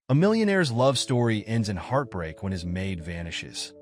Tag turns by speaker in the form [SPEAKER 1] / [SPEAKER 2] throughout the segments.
[SPEAKER 1] A millionaire's love story ends in heartbreak when his maid vanishes,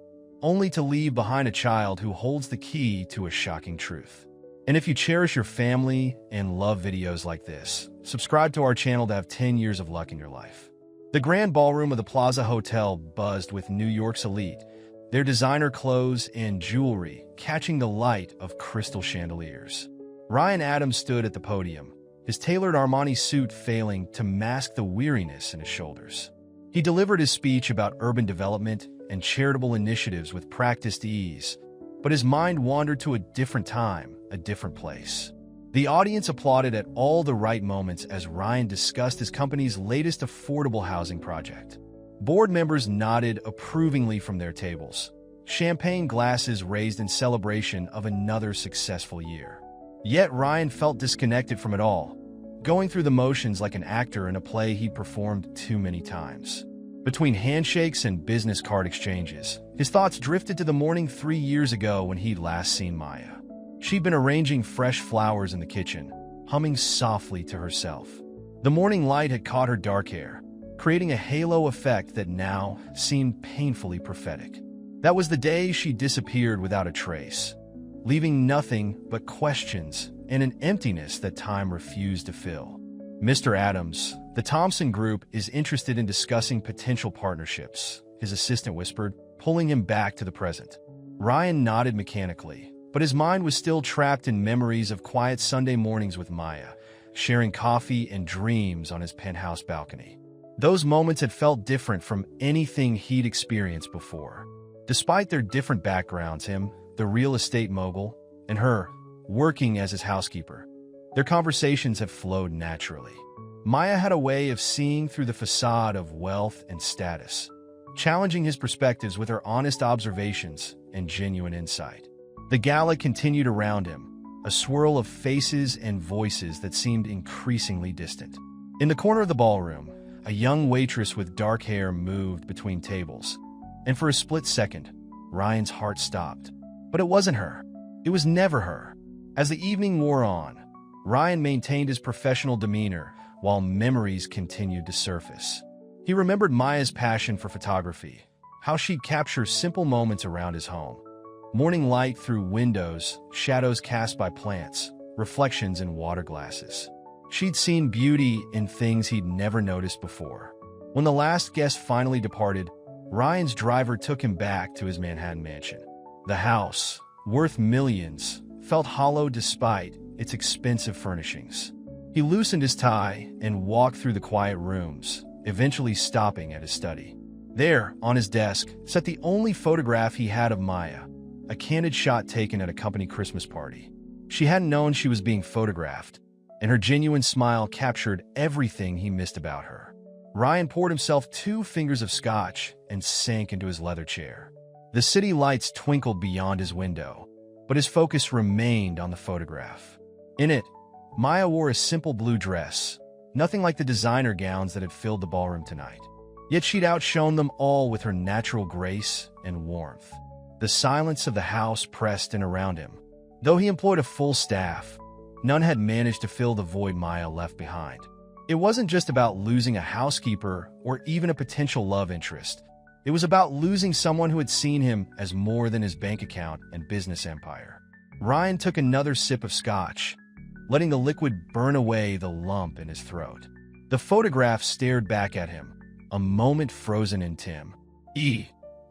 [SPEAKER 1] only to leave behind a child who holds the key to a shocking truth. And if you cherish your family and love videos like this, subscribe to our channel to have 10 years of luck in your life. The grand ballroom of the Plaza Hotel buzzed with New York's elite, their designer clothes and jewelry catching the light of crystal chandeliers. Ryan Adams stood at the podium, his tailored Armani suit failing to mask the weariness in his shoulders. He delivered his speech about urban development and charitable initiatives with practiced ease, but his mind wandered to a different time, a different place. The audience applauded at all the right moments as Ryan discussed his company's latest affordable housing project. Board members nodded approvingly from their tables, champagne glasses raised in celebration of another successful year. Yet Ryan felt disconnected from it all, going through the motions like an actor in a play he'd performed too many times. Between handshakes and business card exchanges, his thoughts drifted to the morning 3 years ago when he'd last seen Maya. She'd been arranging fresh flowers in the kitchen, humming softly to herself. The morning light had caught her dark hair, creating a halo effect that now seemed painfully prophetic. That was the day she disappeared without a trace, leaving nothing but questions and an emptiness that time refused to fill. Mr. Adams, the Thompson Group is interested in discussing potential partnerships, his assistant whispered, pulling him back to the present. Ryan nodded mechanically, but his mind was still trapped in memories of quiet Sunday mornings with Maya, sharing coffee and dreams on his penthouse balcony. Those moments had felt different from anything he'd experienced before. Despite their different backgrounds, him, the real estate mogul, and her, working as his housekeeper, their conversations have flowed naturally. Maya had a way of seeing through the facade of wealth and status, challenging his perspectives with her honest observations and genuine insight. The gala continued around him, a swirl of faces and voices that seemed increasingly distant. In the corner of the ballroom, a young waitress with dark hair moved between tables, and for a split second, Ryan's heart stopped. But it wasn't her. It was never her. As the evening wore on, Ryan maintained his professional demeanor while memories continued to surface. He remembered Maya's passion for photography, how she'd capture simple moments around his home. Morning light through windows, shadows cast by plants, reflections in water glasses. She'd seen beauty in things he'd never noticed before. When the last guest finally departed, Ryan's driver took him back to his Manhattan mansion. The house, worth millions, felt hollow despite its expensive furnishings. He loosened his tie and walked through the quiet rooms, eventually stopping at his study. There, on his desk, sat the only photograph he had of Maya, a candid shot taken at a company Christmas party. She hadn't known she was being photographed, and her genuine smile captured everything he missed about her. Ryan poured himself 2 fingers of scotch and sank into his leather chair. The city lights twinkled beyond his window, but his focus remained on the photograph. In it, Maya wore a simple blue dress, nothing like the designer gowns that had filled the ballroom tonight. Yet she'd outshone them all with her natural grace and warmth. The silence of the house pressed in around him. Though he employed a full staff, none had managed to fill the void Maya left behind. It wasn't just about losing a housekeeper or even a potential love interest. It was about losing someone who had seen him as more than his bank account and business empire. Ryan took another sip of scotch, letting the liquid burn away the lump in his throat. The photograph stared back at him, a moment frozen in time,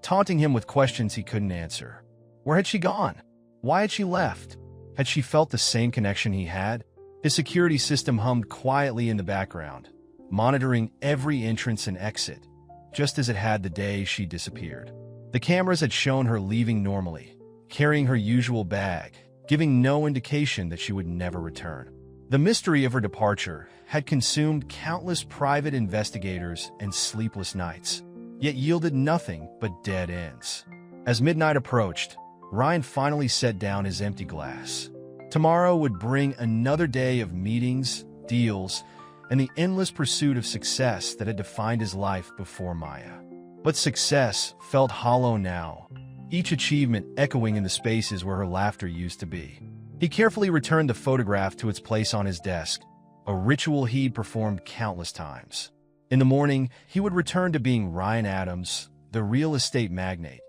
[SPEAKER 1] taunting him with questions he couldn't answer. Where had she gone? Why had she left? Had she felt the same connection he had? His security system hummed quietly in the background, monitoring every entrance and exit, just as it had the day she disappeared. The cameras had shown her leaving normally, carrying her usual bag, giving no indication that she would never return. The mystery of her departure had consumed countless private investigators and sleepless nights, yet yielded nothing but dead ends. As midnight approached, Ryan finally set down his empty glass. Tomorrow would bring another day of meetings, deals, and the endless pursuit of success that had defined his life before Maya. But success felt hollow now, each achievement echoing in the spaces where her laughter used to be. He carefully returned the photograph to its place on his desk, a ritual he'd performed countless times. In the morning, he would return to being Ryan Adams, the real estate magnate,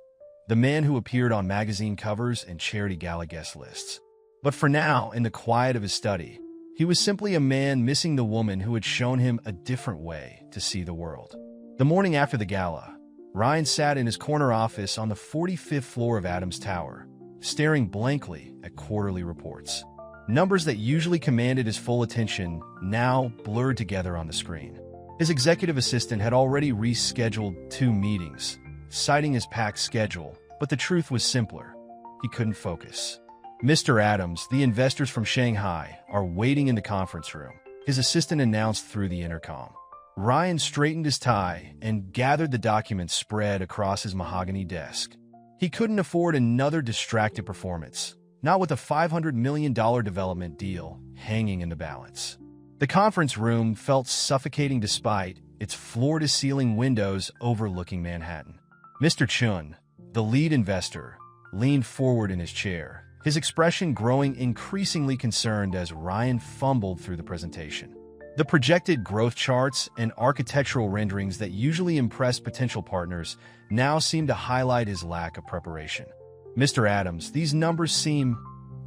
[SPEAKER 1] the man who appeared on magazine covers and charity gala guest lists. But for now, in the quiet of his study, he was simply a man missing the woman who had shown him a different way to see the world. The morning after the gala, Ryan sat in his corner office on the 45th floor of Adams Tower, staring blankly at quarterly reports. Numbers that usually commanded his full attention now blurred together on the screen. His executive assistant had already rescheduled 2 meetings, citing his packed schedule, but the truth was simpler. He couldn't focus. Mr. Adams, the investors from Shanghai, are waiting in the conference room, his assistant announced through the intercom. Ryan straightened his tie and gathered the documents spread across his mahogany desk. He couldn't afford another distracted performance, not with a $500 million development deal hanging in the balance. The conference room felt suffocating despite its floor-to-ceiling windows overlooking Manhattan. Mr. Chun, the lead investor, leaned forward in his chair, his expression growing increasingly concerned as Ryan fumbled through the presentation. The projected growth charts and architectural renderings that usually impress potential partners now seemed to highlight his lack of preparation. Mr. Adams, these numbers seem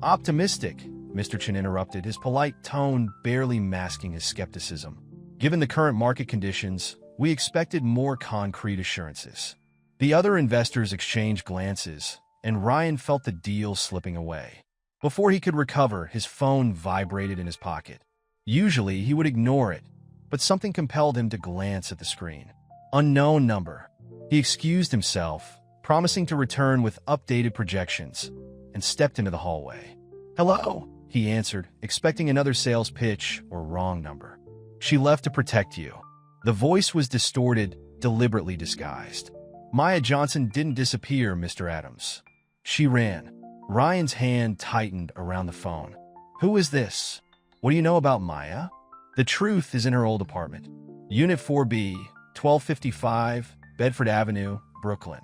[SPEAKER 1] optimistic, Mr. Chen interrupted, his polite tone barely masking his skepticism. Given the current market conditions, we expected more concrete assurances. The other investors exchanged glances, and Ryan felt the deal slipping away. Before he could recover, his phone vibrated in his pocket. Usually, he would ignore it, but something compelled him to glance at the screen. Unknown number. He excused himself, promising to return with updated projections, and stepped into the hallway. "Hello," he answered, expecting another sales pitch or wrong number. "She left to protect you." The voice was distorted, deliberately disguised. "Maya Johnson didn't disappear, Mr. Adams. She ran." Ryan's hand tightened around the phone. "Who is this? What do you know about Maya?" "The truth is in her old apartment. Unit 4B, 1255, Bedford Avenue, Brooklyn.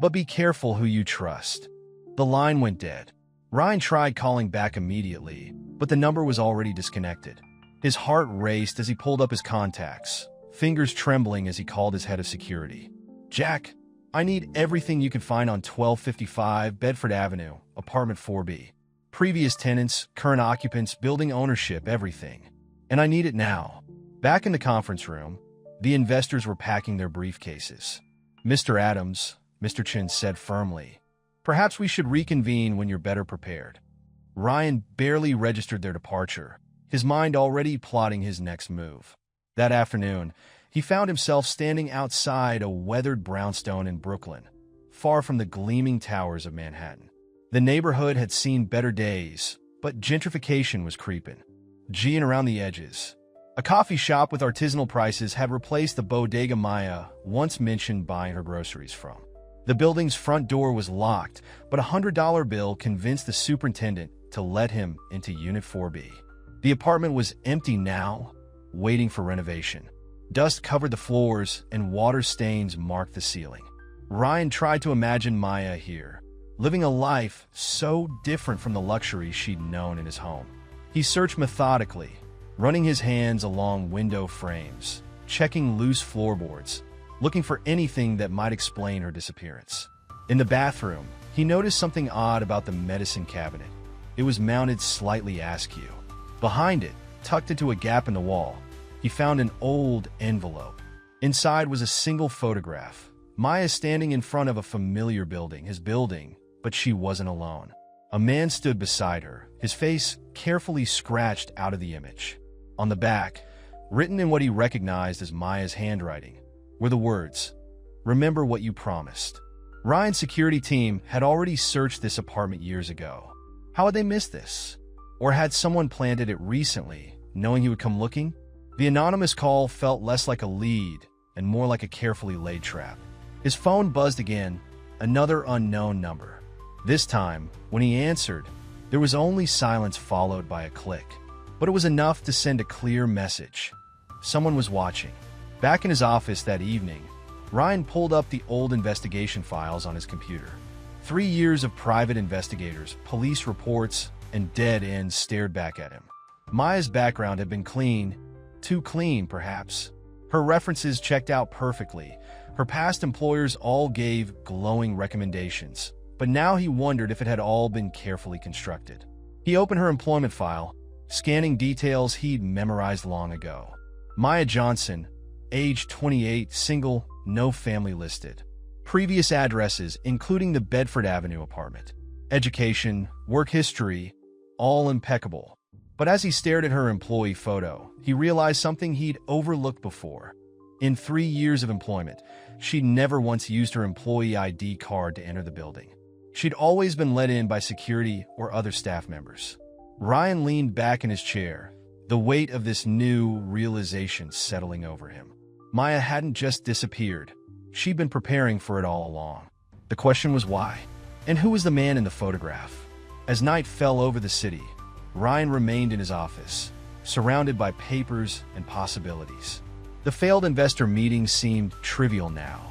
[SPEAKER 1] But be careful who you trust." The line went dead. Ryan tried calling back immediately, but the number was already disconnected. His heart raced as he pulled up his contacts, fingers trembling as he called his head of security. "Jack, I need everything you can find on 1255 Bedford Avenue, apartment 4B. Previous tenants, current occupants, building ownership, everything. And I need it now." Back in the conference room, the investors were packing their briefcases. "Mr. Adams," Mr. Chen said firmly, "perhaps we should reconvene when you're better prepared." Ryan barely registered their departure, his mind already plotting his next move. That afternoon, he found himself standing outside a weathered brownstone in Brooklyn, far from the gleaming towers of Manhattan. The neighborhood had seen better days, but gentrification was creeping, G'ing around the edges. A coffee shop with artisanal prices had replaced the bodega Maya once mentioned buying her groceries from. The building's front door was locked, but a $100 bill convinced the superintendent to let him into Unit 4B. The apartment was empty now, waiting for renovation. Dust covered the floors, and water stains marked the ceiling. Ryan tried to imagine Maya here, living a life so different from the luxury she'd known in his home. He searched methodically, running his hands along window frames, checking loose floorboards, looking for anything that might explain her disappearance. In the bathroom, he noticed something odd about the medicine cabinet. It was mounted slightly askew. Behind it, tucked into a gap in the wall, he found an old envelope. Inside was a single photograph. Maya standing in front of a familiar building, his building, but she wasn't alone. A man stood beside her, his face carefully scratched out of the image. On the back, written in what he recognized as Maya's handwriting, were the words, "Remember what you promised." Ryan's security team had already searched this apartment years ago. How had they missed this? Or had someone planted it recently, knowing he would come looking? The anonymous call felt less like a lead and more like a carefully laid trap. His phone buzzed again, another unknown number. This time, when he answered, there was only silence followed by a click. But it was enough to send a clear message. Someone was watching. Back in his office that evening, Ryan pulled up the old investigation files on his computer. 3 years of private investigators, police reports, and dead ends stared back at him. Maya's background had been clean, too clean perhaps, Her references checked out perfectly. Her past employers all gave glowing recommendations, but now he wondered if it had all been carefully constructed. He opened her employment file, scanning details he'd memorized long ago. Maya Johnson, age 28, single, no family listed. Previous addresses, including the Bedford Avenue apartment. Education, work history, all impeccable. But as he stared at her employee photo, he realized something he'd overlooked before. In 3 years of employment, she'd never once used her employee ID card to enter the building. She'd always been let in by security or other staff members. Ryan leaned back in his chair, the weight of this new realization settling over him. Maya hadn't just disappeared. She'd been preparing for it all along. The question was why? And who was the man in the photograph? As night fell over the city, Ryan remained in his office, surrounded by papers and possibilities. The failed investor meeting seemed trivial now.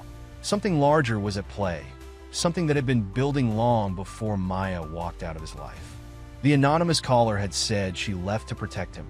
[SPEAKER 1] Something larger was at play, something that had been building long before Maya walked out of his life. The anonymous caller had said she left to protect him.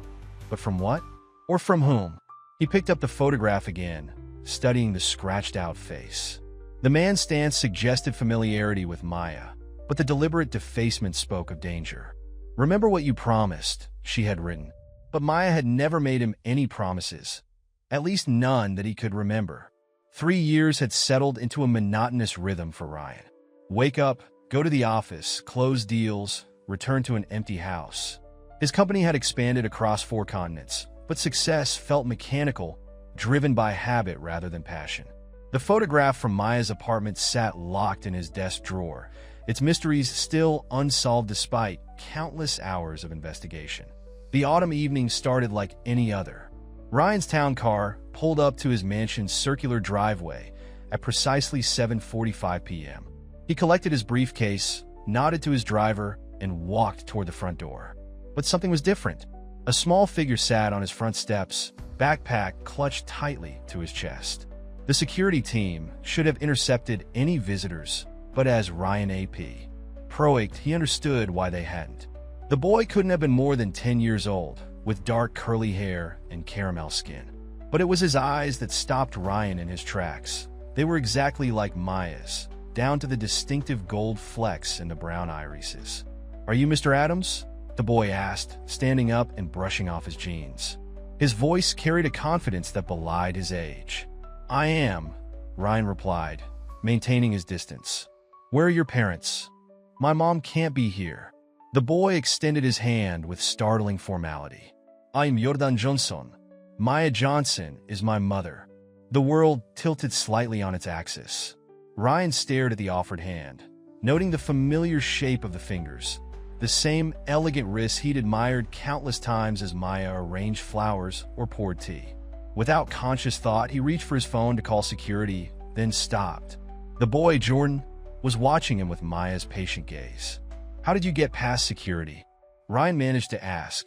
[SPEAKER 1] But from what? Or from whom? He picked up the photograph again, studying the scratched-out face. The man's stance suggested familiarity with Maya, but the deliberate defacement spoke of danger. "Remember what you promised," she had written. But Maya had never made him any promises, at least none that he could remember. 3 years had settled into a monotonous rhythm for Ryan. Wake up, go to the office, close deals, return to an empty house. His company had expanded across 4 continents, but success felt mechanical, driven by habit rather than passion. The photograph from Maya's apartment sat locked in his desk drawer, its mysteries still unsolved despite countless hours of investigation. The autumn evening started like any other. Ryan's town car pulled up to his mansion's circular driveway at precisely 7:45 p.m. He collected his briefcase, nodded to his driver, and walked toward the front door. But something was different. A small figure sat on his front steps, backpack clutched tightly to his chest. The security team should have intercepted any visitors, but as Ryan A.P. Proict, he understood why they hadn't. The boy couldn't have been more than 10 years old, with dark curly hair and caramel skin. But it was his eyes that stopped Ryan in his tracks. They were exactly like Maya's, down to the distinctive gold flecks in the brown irises. "Are you Mr. Adams?" the boy asked, standing up and brushing off his jeans. His voice carried a confidence that belied his age. "I am," Ryan replied, maintaining his distance. "Where are your parents?" "My mom can't be here." The boy extended his hand with startling formality. "I'm Jordan Johnson. Maya Johnson is my mother." The world tilted slightly on its axis. Ryan stared at the offered hand, noting the familiar shape of the fingers, the same elegant wrists he'd admired countless times as Maya arranged flowers or poured tea. Without conscious thought, he reached for his phone to call security, then stopped. The boy, Jordan, was watching him with Maya's patient gaze. "How did you get past security?" Ryan managed to ask.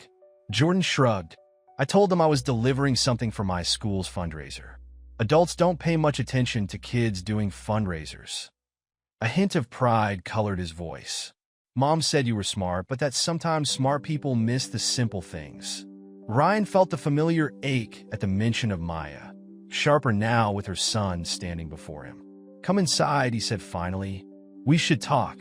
[SPEAKER 1] Jordan shrugged. "I told them I was delivering something for my school's fundraiser. Adults don't pay much attention to kids doing fundraisers." A hint of pride colored his voice. "Mom said you were smart, but that sometimes smart people miss the simple things." Ryan felt the familiar ache at the mention of Maya, sharper now with her son standing before him. "Come inside," he said finally. "We should talk."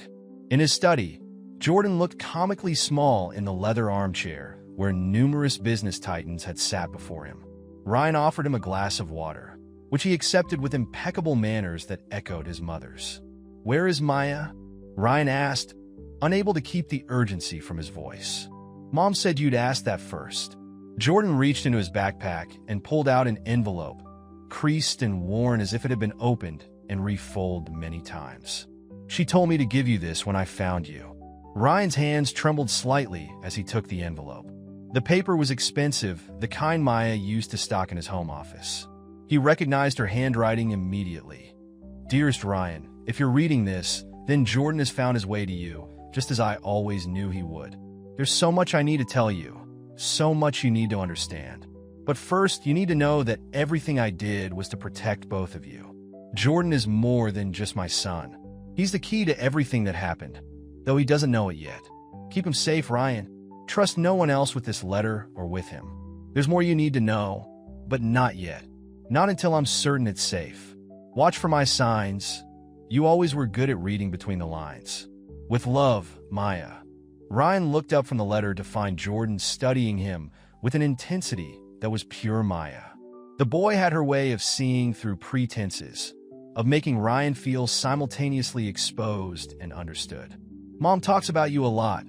[SPEAKER 1] In his study, Jordan looked comically small in the leather armchair where numerous business titans had sat before him. Ryan offered him a glass of water, which he accepted with impeccable manners that echoed his mother's. "Where is Maya?" Ryan asked, unable to keep the urgency from his voice. "Mom said you'd ask that first." Jordan reached into his backpack and pulled out an envelope, creased and worn as if it had been opened and refolded many times. "She told me to give you this when I found you." Ryan's hands trembled slightly as he took the envelope. The paper was expensive, the kind Maya used to stock in his home office. He recognized her handwriting immediately. "Dearest Ryan, if you're reading this, then Jordan has found his way to you, just as I always knew he would. There's so much I need to tell you, so much you need to understand. But first, you need to know that everything I did was to protect both of you. Jordan is more than just my son. He's the key to everything that happened, though he doesn't know it yet. Keep him safe, Ryan. Trust no one else with this letter or with him. There's more you need to know, but not yet. Not until I'm certain it's safe. Watch for my signs. You always were good at reading between the lines. With love, Maya. Ryan looked up from the letter to find Jordan studying him with an intensity that was pure Maya. The boy had her way of seeing through pretenses, of making Ryan feel simultaneously exposed and understood. Mom talks about you a lot,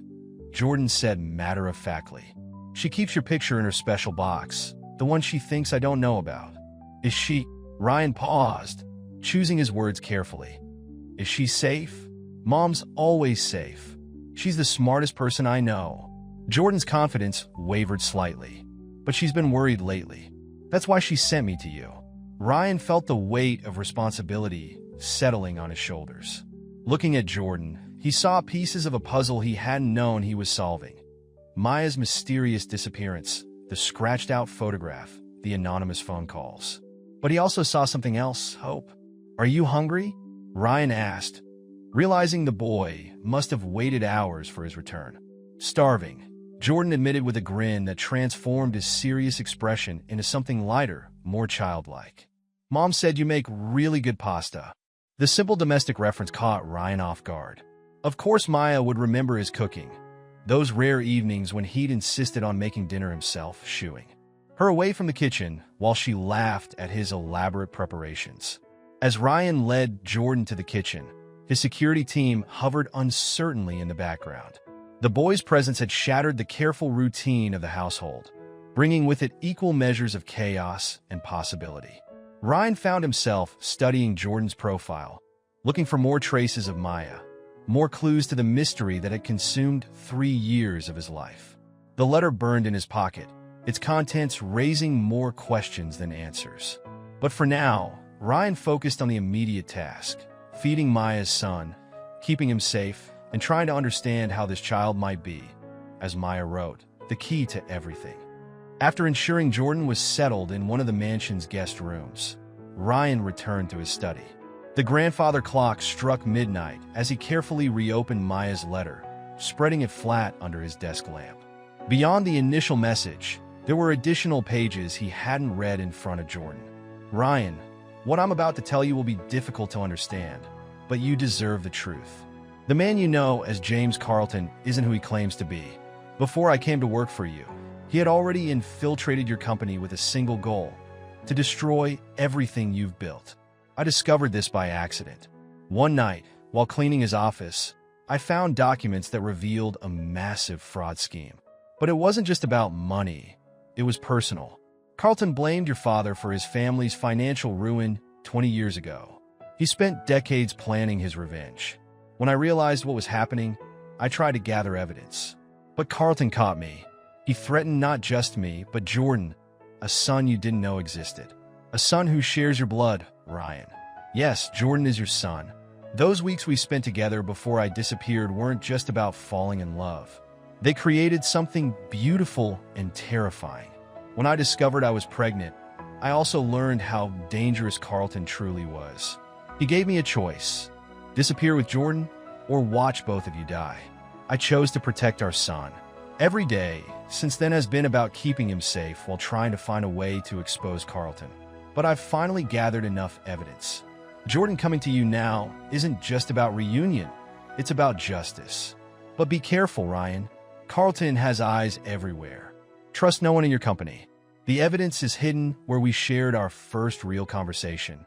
[SPEAKER 1] Jordan said matter-of-factly. She keeps your picture in her special box, the one she thinks I don't know about. Is she? Ryan paused, choosing his words carefully. Is she safe? Mom's always safe. She's the smartest person I know. Jordan's confidence wavered slightly, but she's been worried lately. That's why she sent me to you. Ryan felt the weight of responsibility settling on his shoulders. Looking at Jordan, he saw pieces of a puzzle he hadn't known he was solving. Maya's mysterious disappearance, the scratched-out photograph, the anonymous phone calls. But he also saw something else, Hope. Are you hungry? Ryan asked, realizing the boy must have waited hours for his return. Starving, Jordan admitted with a grin that transformed his serious expression into something lighter, more childlike. Mom said you make really good pasta. The simple domestic reference caught Ryan off guard. Of course Maya would remember his cooking, those rare evenings when he'd insisted on making dinner himself, shooing her away from the kitchen while she laughed at his elaborate preparations. As Ryan led Jordan to the kitchen, his security team hovered uncertainly in the background. The boy's presence had shattered the careful routine of the household, bringing with it equal measures of chaos and possibility. Ryan found himself studying Jordan's profile, looking for more traces of Maya, more clues to the mystery that had consumed 3 years of his life. The letter burned in his pocket, its contents raising more questions than answers. But for now, Ryan focused on the immediate task, feeding Maya's son, keeping him safe, and trying to understand how this child might be, as Maya wrote, the key to everything. After ensuring Jordan was settled in one of the mansion's guest rooms, Ryan returned to his study. The grandfather clock struck midnight as he carefully reopened Maya's letter, spreading it flat under his desk lamp. Beyond the initial message, there were additional pages he hadn't read in front of Jordan. Ryan, what I'm about to tell you will be difficult to understand, but you deserve the truth. The man you know as James Carlton isn't who he claims to be. Before I came to work for you, he had already infiltrated your company with a single goal: to destroy everything you've built. I discovered this by accident. One night, while cleaning his office, I found documents that revealed a massive fraud scheme. But it wasn't just about money. It was personal. Carlton blamed your father for his family's financial ruin 20 years ago. He spent decades planning his revenge. When I realized what was happening, I tried to gather evidence. But Carlton caught me. He threatened not just me, but Jordan, a son you didn't know existed. A son who shares your blood, Ryan. Yes, Jordan is your son. Those weeks we spent together before I disappeared weren't just about falling in love. They created something beautiful and terrifying. When I discovered I was pregnant, I also learned how dangerous Carlton truly was. He gave me a choice: disappear with Jordan or watch both of you die. I chose to protect our son. Every day since then has been about keeping him safe while trying to find a way to expose Carlton. But I've finally gathered enough evidence. Jordan coming to you now isn't just about reunion, it's about justice. But be careful, Ryan. Carlton has eyes everywhere. Trust no one in your company. The evidence is hidden where we shared our first real conversation.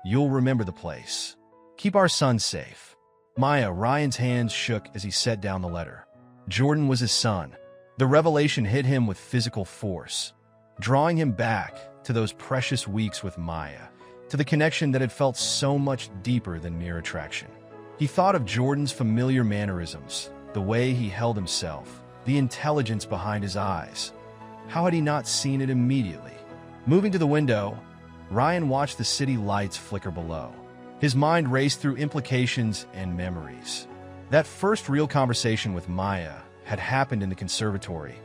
[SPEAKER 1] You'll remember the place. Keep our son safe. Maya, Ryan's hands shook as he set down the letter. Jordan was his son. The revelation hit him with physical force, drawing him back to those precious weeks with Maya, to the connection that had felt so much deeper than mere attraction. He thought of Jordan's familiar mannerisms, the way he held himself, the intelligence behind his eyes. How had he not seen it immediately? Moving to the window, Ryan watched the city lights flicker below. His mind raced through implications and memories. That first real conversation with Maya had happened in the conservatory,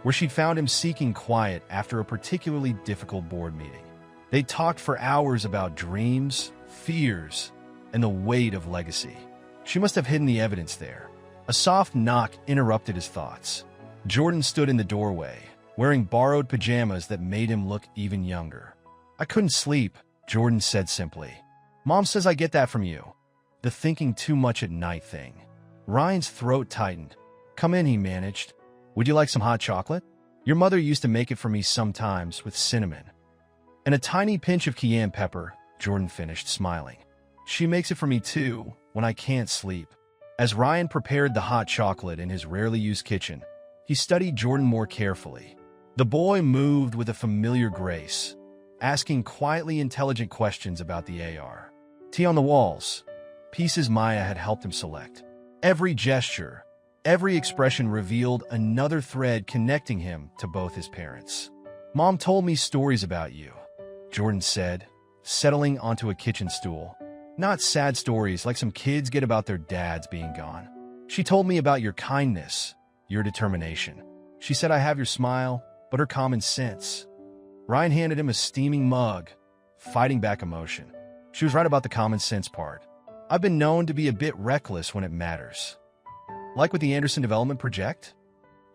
[SPEAKER 1] where she'd found him seeking quiet after a particularly difficult board meeting. They talked for hours about dreams, fears, and the weight of legacy. She must have hidden the evidence there. A soft knock interrupted his thoughts. Jordan stood in the doorway, wearing borrowed pajamas that made him look even younger. I couldn't sleep, Jordan said simply. Mom says I get that from you. The thinking too much at night thing. Ryan's throat tightened. Come in, he managed. Would you like some hot chocolate? Your mother used to make it for me sometimes with cinnamon. And a tiny pinch of cayenne pepper, Jordan finished, smiling. She makes it for me too, when I can't sleep. As Ryan prepared the hot chocolate in his rarely used kitchen, he studied Jordan more carefully. The boy moved with a familiar grace, asking quietly intelligent questions about the AR. Tea on the walls, pieces Maya had helped him select. Every gesture, every expression revealed another thread connecting him to both his parents. Mom told me stories about you, Jordan said, settling onto a kitchen stool. Not sad stories like some kids get about their dads being gone. She told me about your kindness, your determination. She said I have your smile, but her common sense. Ryan handed him a steaming mug, fighting back emotion. She was right about the common sense part. I've been known to be a bit reckless when it matters. Like with the Anderson Development Project?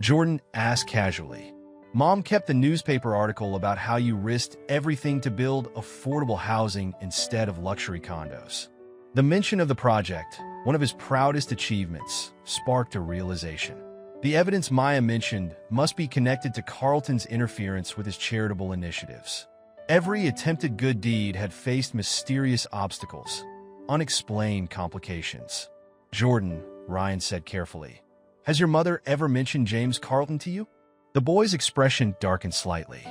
[SPEAKER 1] Jordan asked casually. Mom kept the newspaper article about how you risked everything to build affordable housing instead of luxury condos. The mention of the project, one of his proudest achievements, sparked a realization. The evidence Maya mentioned must be connected to Carlton's interference with his charitable initiatives. Every attempted good deed had faced mysterious obstacles, unexplained complications. Jordan, Ryan said carefully, has your mother ever mentioned James Carlton to you? The boy's expression darkened slightly.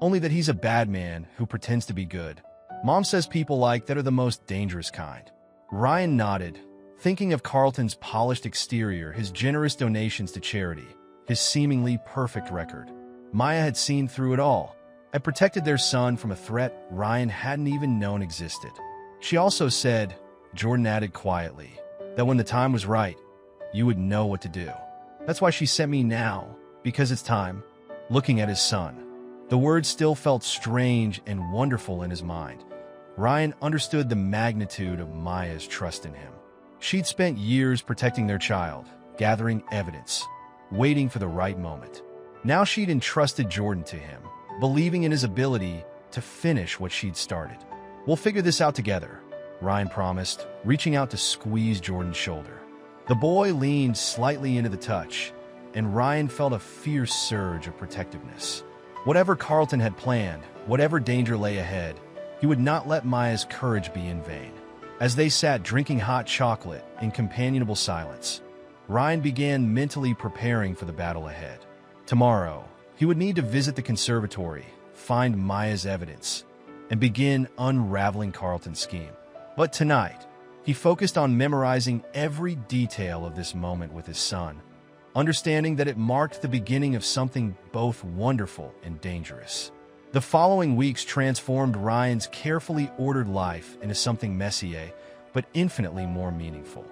[SPEAKER 1] Only that he's a bad man who pretends to be good. Mom says people like that are the most dangerous kind. Ryan nodded, thinking of Carlton's polished exterior, his generous donations to charity, his seemingly perfect record. Maya had seen through it all, and protected their son from a threat Ryan hadn't even known existed. She also said, Jordan added quietly, that when the time was right, you would know what to do. That's why she sent me now, because it's time. Looking at his son, the words still felt strange and wonderful in his mind. Ryan understood the magnitude of Maya's trust in him. She'd spent years protecting their child, gathering evidence, waiting for the right moment. Now she'd entrusted Jordan to him, believing in his ability to finish what she'd started. We'll figure this out together, Ryan promised, reaching out to squeeze Jordan's shoulder. The boy leaned slightly into the touch, and Ryan felt a fierce surge of protectiveness. Whatever Carlton had planned, whatever danger lay ahead, he would not let Maya's courage be in vain. As they sat drinking hot chocolate in companionable silence, Ryan began mentally preparing for the battle ahead. Tomorrow, he would need to visit the conservatory, find Maya's evidence, and begin unraveling Carlton's scheme. But tonight, he focused on memorizing every detail of this moment with his son, understanding that it marked the beginning of something both wonderful and dangerous. The following weeks transformed Ryan's carefully ordered life into something messier, but infinitely more meaningful.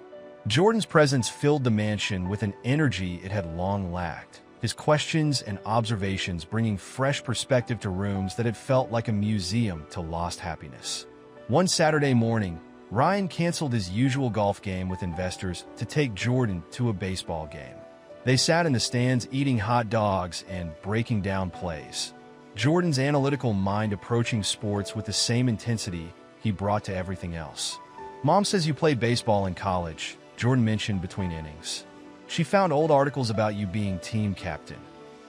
[SPEAKER 1] Jordan's presence filled the mansion with an energy it had long lacked, his questions and observations bringing fresh perspective to rooms that had felt like a museum to lost happiness. One Saturday morning, Ryan canceled his usual golf game with investors to take Jordan to a baseball game. They sat in the stands eating hot dogs and breaking down plays. Jordan's analytical mind approaching sports with the same intensity he brought to everything else. Mom says you played baseball in college, Jordan mentioned between innings. She found old articles about you being team captain.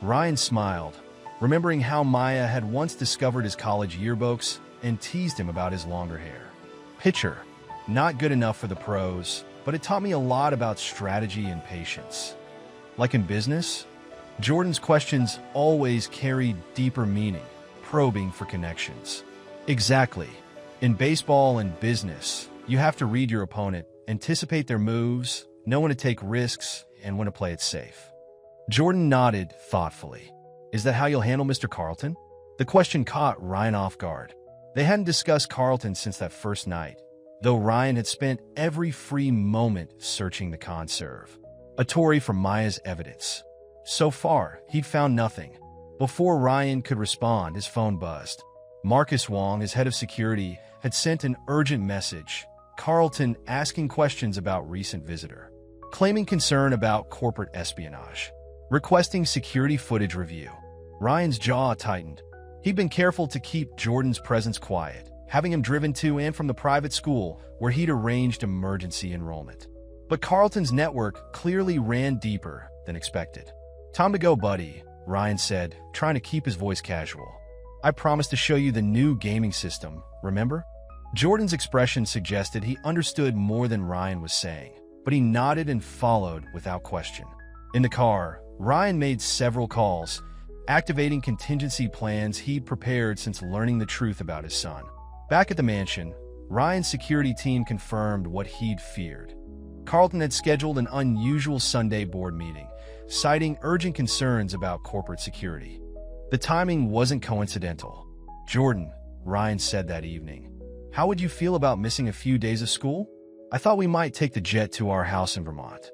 [SPEAKER 1] Ryan smiled, remembering how Maya had once discovered his college yearbooks and teased him about his longer hair. Pitcher, not good enough for the pros, but it taught me a lot about strategy and patience. Like in business, Jordan's questions always carried deeper meaning, probing for connections. Exactly. In baseball and business, you have to read your opponent, anticipate their moves, know when to take risks, and when to play it safe. Jordan nodded thoughtfully. Is that how you'll handle Mr. Carlton? The question caught Ryan off guard. They hadn't discussed Carlton since that first night, though Ryan had spent every free moment searching the conserve. A Tory from Maya's evidence. So far, he'd found nothing. Before Ryan could respond, his phone buzzed. Marcus Wong, his head of security, had sent an urgent message. Carlton asking questions about recent visitor. Claiming concern about corporate espionage. Requesting security footage review. Ryan's jaw tightened. He'd been careful to keep Jordan's presence quiet, having him driven to and from the private school where he'd arranged emergency enrollment. But Carlton's network clearly ran deeper than expected. "Time to go, buddy," Ryan said, trying to keep his voice casual. "I promised to show you the new gaming system, remember?" Jordan's expression suggested he understood more than Ryan was saying, but he nodded and followed without question. In the car, Ryan made several calls, activating contingency plans he'd prepared since learning the truth about his son. Back at the mansion, Ryan's security team confirmed what he'd feared. Carlton had scheduled an unusual Sunday board meeting, citing urgent concerns about corporate security. The timing wasn't coincidental. "Jordan," Ryan said that evening, "how would you feel about missing a few days of school? I thought we might take the jet to our house in Vermont.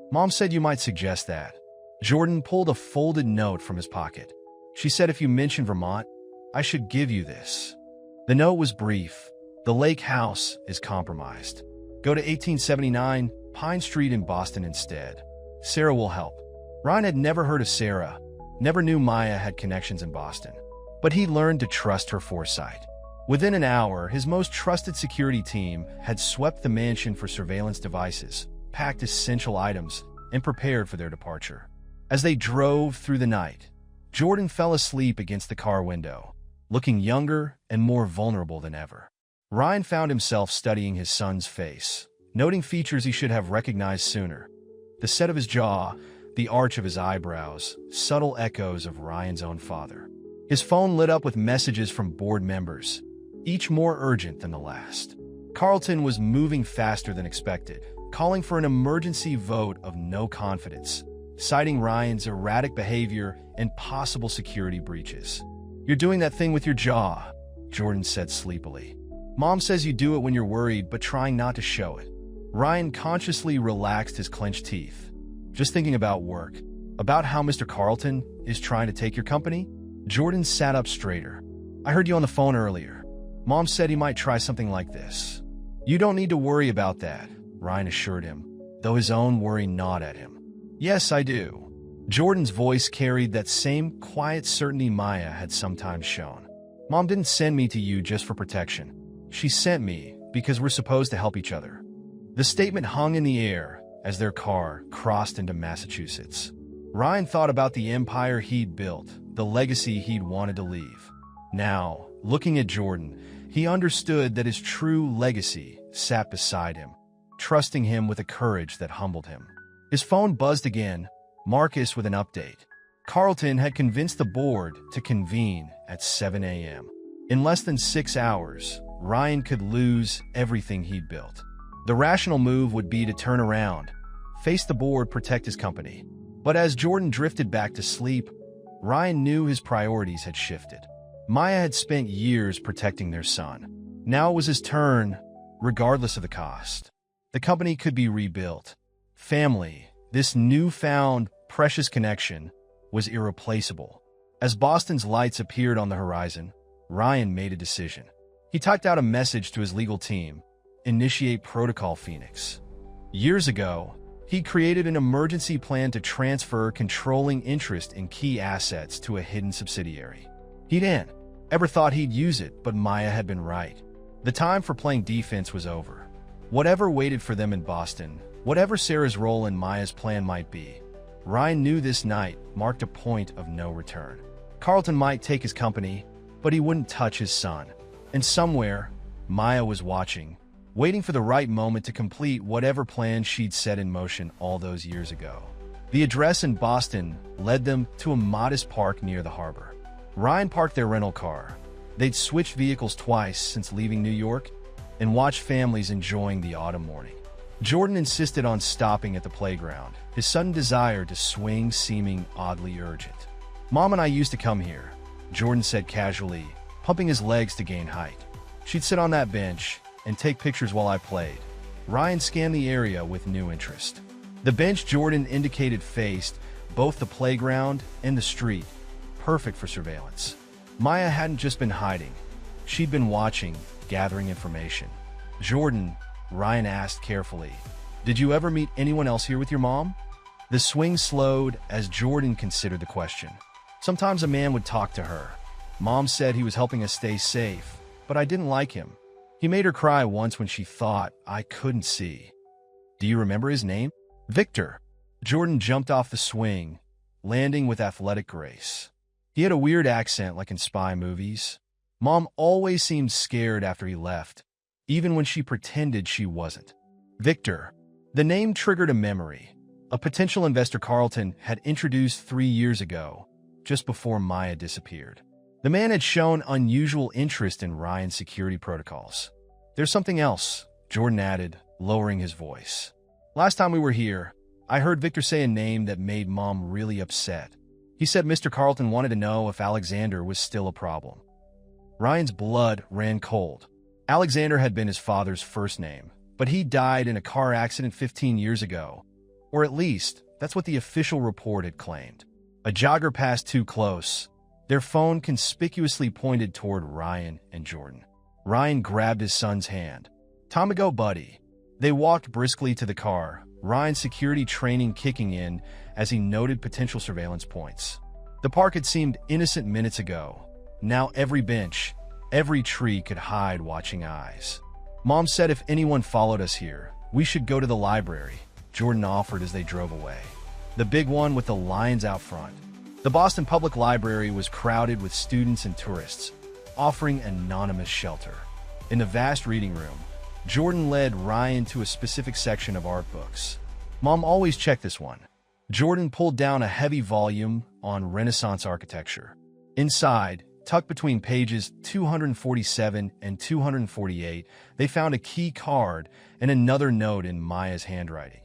[SPEAKER 1] Mom said you might suggest that." Jordan pulled a folded note from his pocket. "She said if you mention Vermont, I should give you this." The note was brief. "The lake house is compromised. Go to 1879 Pine Street in Boston instead. Sarah will help." Ryan had never heard of Sarah, never knew Maya had connections in Boston, but he learned to trust her foresight. Within an hour, his most trusted security team had swept the mansion for surveillance devices, packed essential items, and prepared for their departure. As they drove through the night, Jordan fell asleep against the car window, looking younger and more vulnerable than ever. Ryan found himself studying his son's face, noting features he should have recognized sooner. The set of his jaw, the arch of his eyebrows, subtle echoes of Ryan's own father. His phone lit up with messages from board members, each more urgent than the last. Carlton was moving faster than expected, calling for an emergency vote of no confidence, citing Ryan's erratic behavior and possible security breaches. "You're doing that thing with your jaw," Jordan said sleepily. "Mom says you do it when you're worried, but trying not to show it." Ryan consciously relaxed his clenched teeth. "Just thinking about work. About how Mr. Carlton is trying to take your company?" Jordan sat up straighter. "I heard you on the phone earlier. Mom said he might try something like this." "You don't need to worry about that," Ryan assured him, though his own worry gnawed at him. "Yes, I do." Jordan's voice carried that same quiet certainty Maya had sometimes shown. "Mom didn't send me to you just for protection. She sent me because we're supposed to help each other." The statement hung in the air as their car crossed into Massachusetts. Ryan thought about the empire he'd built, the legacy he'd wanted to leave. Now, looking at Jordan, he understood that his true legacy sat beside him, trusting him with a courage that humbled him. His phone buzzed again, Marcus with an update. Carlton had convinced the board to convene at 7 a.m. In less than 6 hours, Ryan could lose everything he'd built. The rational move would be to turn around, face the board, protect his company. But as Jordan drifted back to sleep, Ryan knew his priorities had shifted. Maya had spent years protecting their son. Now it was his turn, regardless of the cost. The company could be rebuilt. Family, this newfound, precious connection, was irreplaceable. As Boston's lights appeared on the horizon, Ryan made a decision. He typed out a message to his legal team, "Initiate Protocol Phoenix." Years ago, he created an emergency plan to transfer controlling interest in key assets to a hidden subsidiary. He hadn't ever thought he'd use it, but Maya had been right. The time for playing defense was over. Whatever waited for them in Boston, whatever Sarah's role in Maya's plan might be, Ryan knew this night marked a point of no return. Carlton might take his company, but he wouldn't touch his son. And somewhere, Maya was watching, waiting for the right moment to complete whatever plan she'd set in motion all those years ago. The address in Boston led them to a modest park near the harbor. Ryan parked their rental car. They'd switched vehicles twice since leaving New York and watched families enjoying the autumn morning. Jordan insisted on stopping at the playground, his sudden desire to swing seeming oddly urgent. "Mom and I used to come here," Jordan said casually, pumping his legs to gain height. "She'd sit on that bench and take pictures while I played." Ryan scanned the area with new interest. The bench Jordan indicated faced both the playground and the street, perfect for surveillance. Maya hadn't just been hiding. She'd been watching, gathering information. "Jordan," Ryan asked carefully, "did you ever meet anyone else here with your mom?" The swing slowed as Jordan considered the question. Sometimes a man would talk to her, Mom said he was helping us stay safe, but I didn't like him. He made her cry once when she thought I couldn't see. Do you remember his name? Victor. Jordan jumped off the swing, landing with athletic grace. He had a weird accent like in spy movies. Mom always seemed scared after he left, even when she pretended she wasn't. Victor. The name triggered a memory. A potential investor Carlton had introduced 3 years ago, just before Maya disappeared. The man had shown unusual interest in Ryan's security protocols. There's something else, Jordan added, lowering his voice. Last time we were here, I heard Victor say a name that made Mom really upset. He said Mr. Carlton wanted to know if Alexander was still a problem. Ryan's blood ran cold. Alexander had been his father's first name, but he died in a car accident 15 years ago. Or at least, that's what the official report had claimed. A jogger passed too close. Their phone conspicuously pointed toward Ryan and Jordan. Ryan grabbed his son's hand. "Time to go, buddy." They walked briskly to the car, Ryan's security training kicking in as he noted potential surveillance points. The park had seemed innocent minutes ago. Now every bench, every tree could hide watching eyes. Mom said if anyone followed us here, we should go to the library, Jordan offered as they drove away. The big one with the lions out front. The Boston Public Library was crowded with students and tourists, offering anonymous shelter. In the vast reading room, Jordan led Ryan to a specific section of art books. Mom always checked this one. Jordan pulled down a heavy volume on Renaissance architecture. Inside, tucked between pages 247 and 248, they found a key card and another note in Maya's handwriting.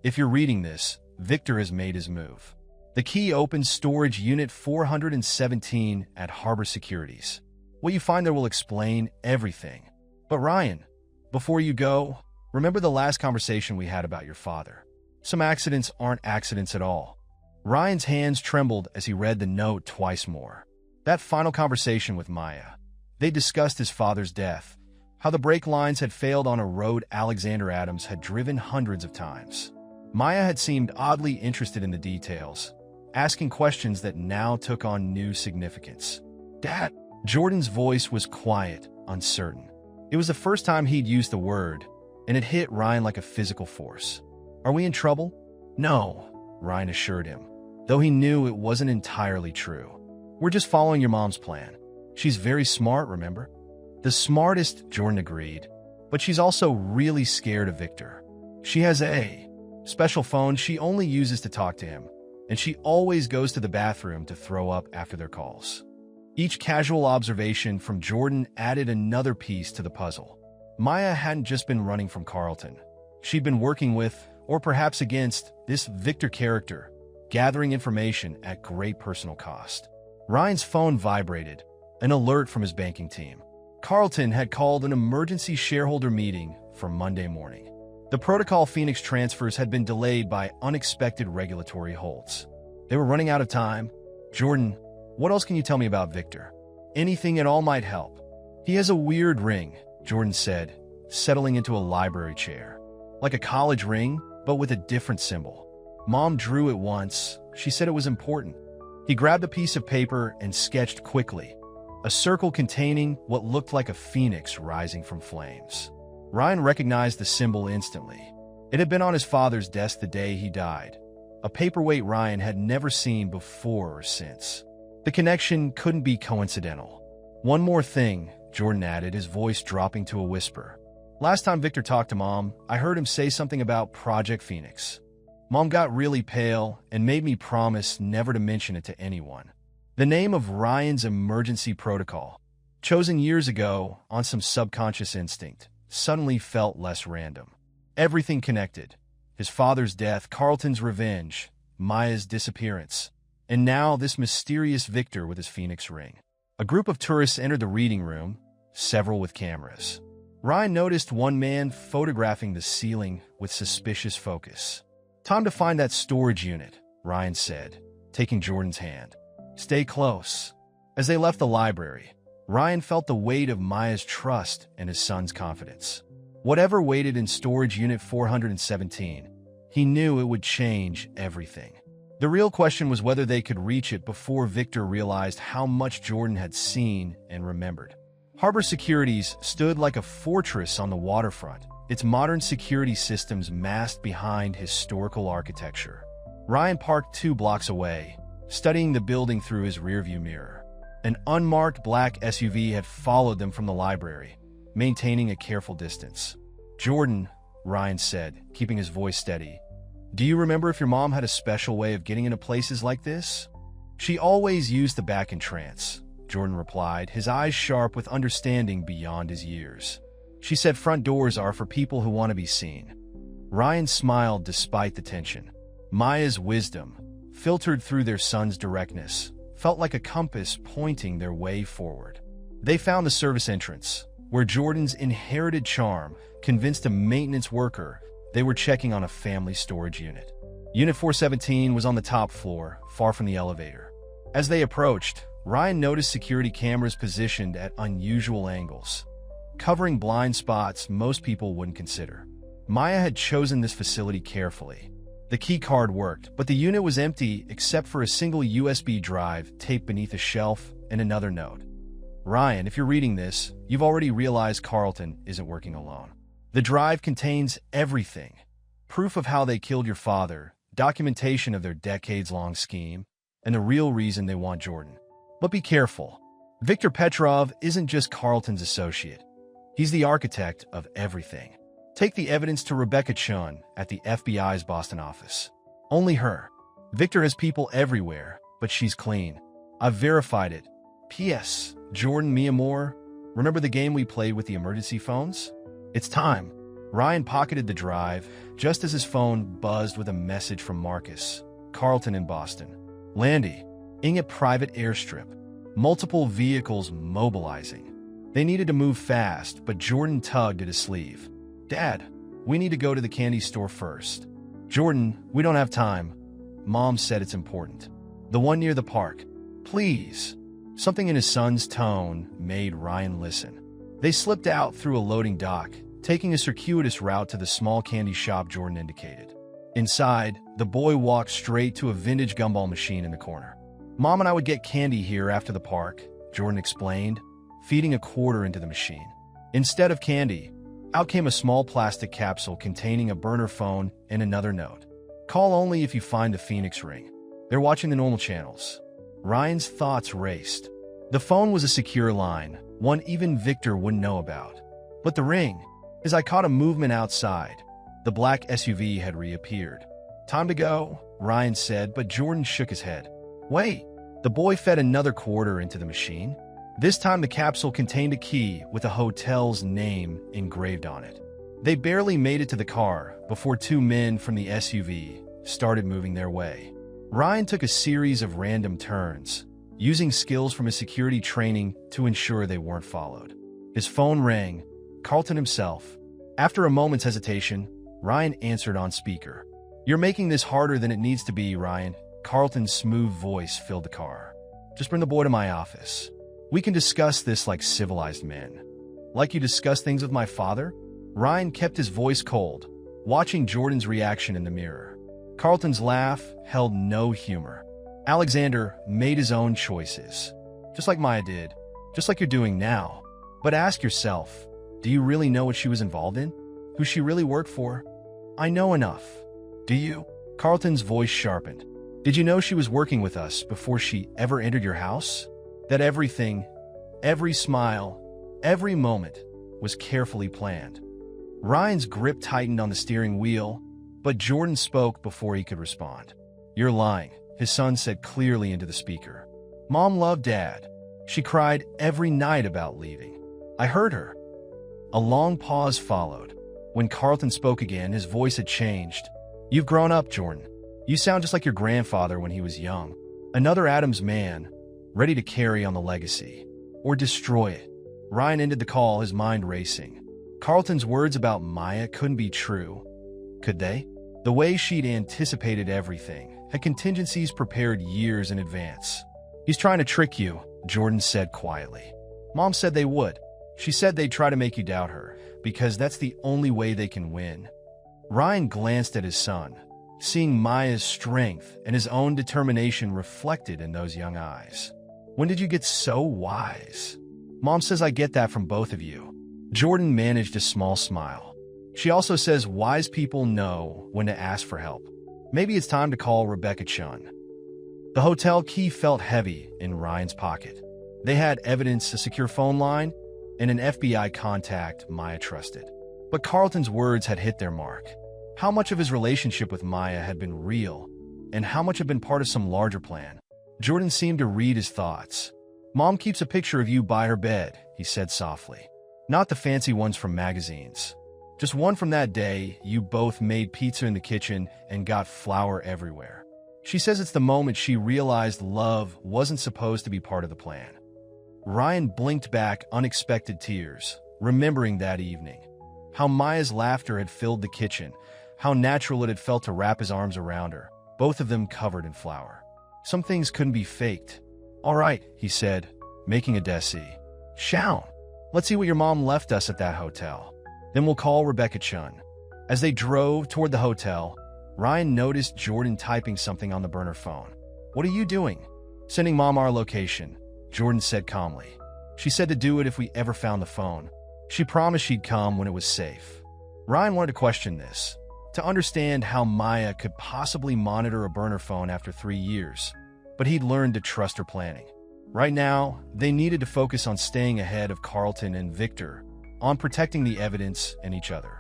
[SPEAKER 1] If you're reading this, Victor has made his move. The key opens storage unit 417 at Harbor Securities. What you find there will explain everything. But Ryan, before you go, remember the last conversation we had about your father. Some accidents aren't accidents at all. Ryan's hands trembled as he read the note twice more. That final conversation with Maya. They discussed his father's death, how the brake lines had failed on a road Alexander Adams had driven hundreds of times. Maya had seemed oddly interested in the details, asking questions that now took on new significance. "Dad." Jordan's voice was quiet, uncertain. It was the first time he'd used the word, and it hit Ryan like a physical force. "Are we in trouble?" "No," Ryan assured him, though he knew it wasn't entirely true. "We're just following your mom's plan. She's very smart, remember?" "The smartest," Jordan agreed, "but she's also really scared of Victor. She has a special phone she only uses to talk to him, and she always goes to the bathroom to throw up after their calls." Each casual observation from Jordan added another piece to the puzzle. Maya hadn't just been running from Carlton. She'd been working with, or perhaps against, this Victor character, gathering information at great personal cost. Ryan's phone vibrated, an alert from his banking team. Carlton had called an emergency shareholder meeting for Monday morning. The Protocol Phoenix transfers had been delayed by unexpected regulatory holds. They were running out of time. "Jordan, what else can you tell me about Victor? Anything at all might help." "He has a weird ring," Jordan said, settling into a library chair. "Like a college ring, but with a different symbol." Mom drew it once. She said it was important. He grabbed a piece of paper and sketched quickly, a circle containing what looked like a phoenix rising from flames. Ryan recognized the symbol instantly. It had been on his father's desk the day he died, a paperweight Ryan had never seen before or since. The connection couldn't be coincidental. "One more thing," Jordan added, his voice dropping to a whisper. "Last time Victor talked to Mom, I heard him say something about Project Phoenix. Mom got really pale and made me promise never to mention it to anyone. The name of Ryan's emergency protocol, chosen years ago on some subconscious instinct, suddenly felt less random. Everything connected. His father's death, Carlton's revenge, Maya's disappearance, and now this mysterious Victor with his phoenix ring. A group of tourists entered the reading room, several with cameras. Ryan noticed one man photographing the ceiling with suspicious focus. "Time to find that storage unit," Ryan said, taking Jordan's hand. "Stay close." As they left the library, Ryan felt the weight of Maya's trust and his son's confidence. Whatever waited in storage unit 417, he knew it would change everything. The real question was whether they could reach it before Victor realized how much Jordan had seen and remembered. Harbor Securities stood like a fortress on the waterfront, its modern security systems masked behind historical architecture. Ryan parked 2 blocks away, studying the building through his rearview mirror. An unmarked black SUV had followed them from the library, maintaining a careful distance. "Jordan," Ryan said, keeping his voice steady, "do you remember if your mom had a special way of getting into places like this?" "She always used the back entrance," Jordan replied, his eyes sharp with understanding beyond his years. "She said front doors are for people who want to be seen." Ryan smiled despite the tension. Maya's wisdom, filtered through their son's directness, felt like a compass pointing their way forward. They found the service entrance, where Jordan's inherited charm convinced a maintenance worker they were checking on a family storage unit. Unit 417 was on the top floor, far from the elevator. As they approached, Ryan noticed security cameras positioned at unusual angles, covering blind spots most people wouldn't consider. Maya had chosen this facility carefully. The key card worked, but the unit was empty except for a single USB drive taped beneath a shelf and another note. "Ryan, if you're reading this, you've already realized Carlton isn't working alone. The drive contains everything. Proof of how they killed your father, documentation of their decades-long scheme, and the real reason they want Jordan. But be careful. Viktor Petrov isn't just Carlton's associate. He's the architect of everything. Take the evidence to Rebecca Chun at the FBI's Boston office. Only her. Victor has people everywhere, but she's clean. I've verified it. P.S. Jordan, me more. Remember the game we played with the emergency phones? It's time." Ryan pocketed the drive just as his phone buzzed with a message from Marcus. "Carlton in Boston. Landy. Ing at private airstrip. Multiple vehicles mobilizing." They needed to move fast, but Jordan tugged at his sleeve. "Dad, we need to go to the candy store first." "Jordan, we don't have time. Mom said it's important. The one near the park. Please." Something in his son's tone made Ryan listen. They slipped out through a loading dock, taking a circuitous route to the small candy shop Jordan indicated. Inside, the boy walked straight to a vintage gumball machine in the corner. "Mom and I would get candy here after the park," Jordan explained, feeding a quarter into the machine. Instead of candy, out came a small plastic capsule containing a burner phone and another note. "Call only if you find the Phoenix ring. They're watching the normal channels." Ryan's thoughts raced. The phone was a secure line, one even Victor wouldn't know about. But the ring, as I caught a movement outside, the black SUV had reappeared. "Time to go," Ryan said, but Jordan shook his head. "Wait." The boy fed another quarter into the machine. This time the capsule contained a key with a hotel's name engraved on it. They barely made it to the car before 2 men from the SUV started moving their way. Ryan took a series of random turns, using skills from his security training to ensure they weren't followed. His phone rang. Carlton himself. After a moment's hesitation, Ryan answered on speaker. "You're making this harder than it needs to be, Ryan." Carlton's smooth voice filled the car. "Just bring the boy to my office. We can discuss this like civilized men." "Like you discuss things with my father?" Ryan kept his voice cold, watching Jordan's reaction in the mirror. Carlton's laugh held no humor. "Alexander made his own choices. Just like Maya did. Just like you're doing now. But ask yourself, do you really know what she was involved in? Who she really worked for?" "I know enough." "Do you?" Carlton's voice sharpened. "Did you know she was working with us before she ever entered your house? That everything, every smile, every moment was carefully planned." Ryan's grip tightened on the steering wheel, but Jordan spoke before he could respond. "You're lying," his son said clearly into the speaker. "Mom loved Dad. She cried every night about leaving. I heard her." A long pause followed. When Carlton spoke again, his voice had changed. "You've grown up, Jordan. You sound just like your grandfather when he was young. Another Adams man, ready to carry on the legacy. Or destroy it." Ryan ended the call, his mind racing. Carlton's words about Maya couldn't be true. Could they? The way she'd anticipated everything, had contingencies prepared years in advance. "He's trying to trick you," Jordan said quietly. "Mom said they would. She said they'd try to make you doubt her, because that's the only way they can win." Ryan glanced at his son, seeing Maya's strength and his own determination reflected in those young eyes. "When did you get so wise?" "Mom says I get that from both of you." Jordan managed a small smile. "She also says wise people know when to ask for help. Maybe it's time to call Rebecca Chun." The hotel key felt heavy in Ryan's pocket. They had evidence, a secure phone line, and an FBI contact Maya trusted. But Carlton's words had hit their mark. How much of his relationship with Maya had been real, and how much had been part of some larger plan? Jordan seemed to read his thoughts. "Mom keeps a picture of you by her bed," he said softly. "Not the fancy ones from magazines. Just one from that day you both made pizza in the kitchen and got flour everywhere. She says it's the moment she realized love wasn't supposed to be part of the plan." Ryan blinked back unexpected tears, remembering that evening. How Maya's laughter had filled the kitchen, how natural it had felt to wrap his arms around her, both of them covered in flour. Some things couldn't be faked. "All right," he said, making a desi. "Shaun, let's see what your mom left us at that hotel. Then we'll call Rebecca Chun." As they drove toward the hotel, Ryan noticed Jordan typing something on the burner phone. "What are you doing?" "Sending Mom our location," Jordan said calmly. "She said to do it if we ever found the phone. She promised she'd come when it was safe." Ryan wanted to question this, to understand how Maya could possibly monitor a burner phone after 3 years, but he'd learned to trust her planning. Right now, they needed to focus on staying ahead of Carlton and Victor, on protecting the evidence and each other.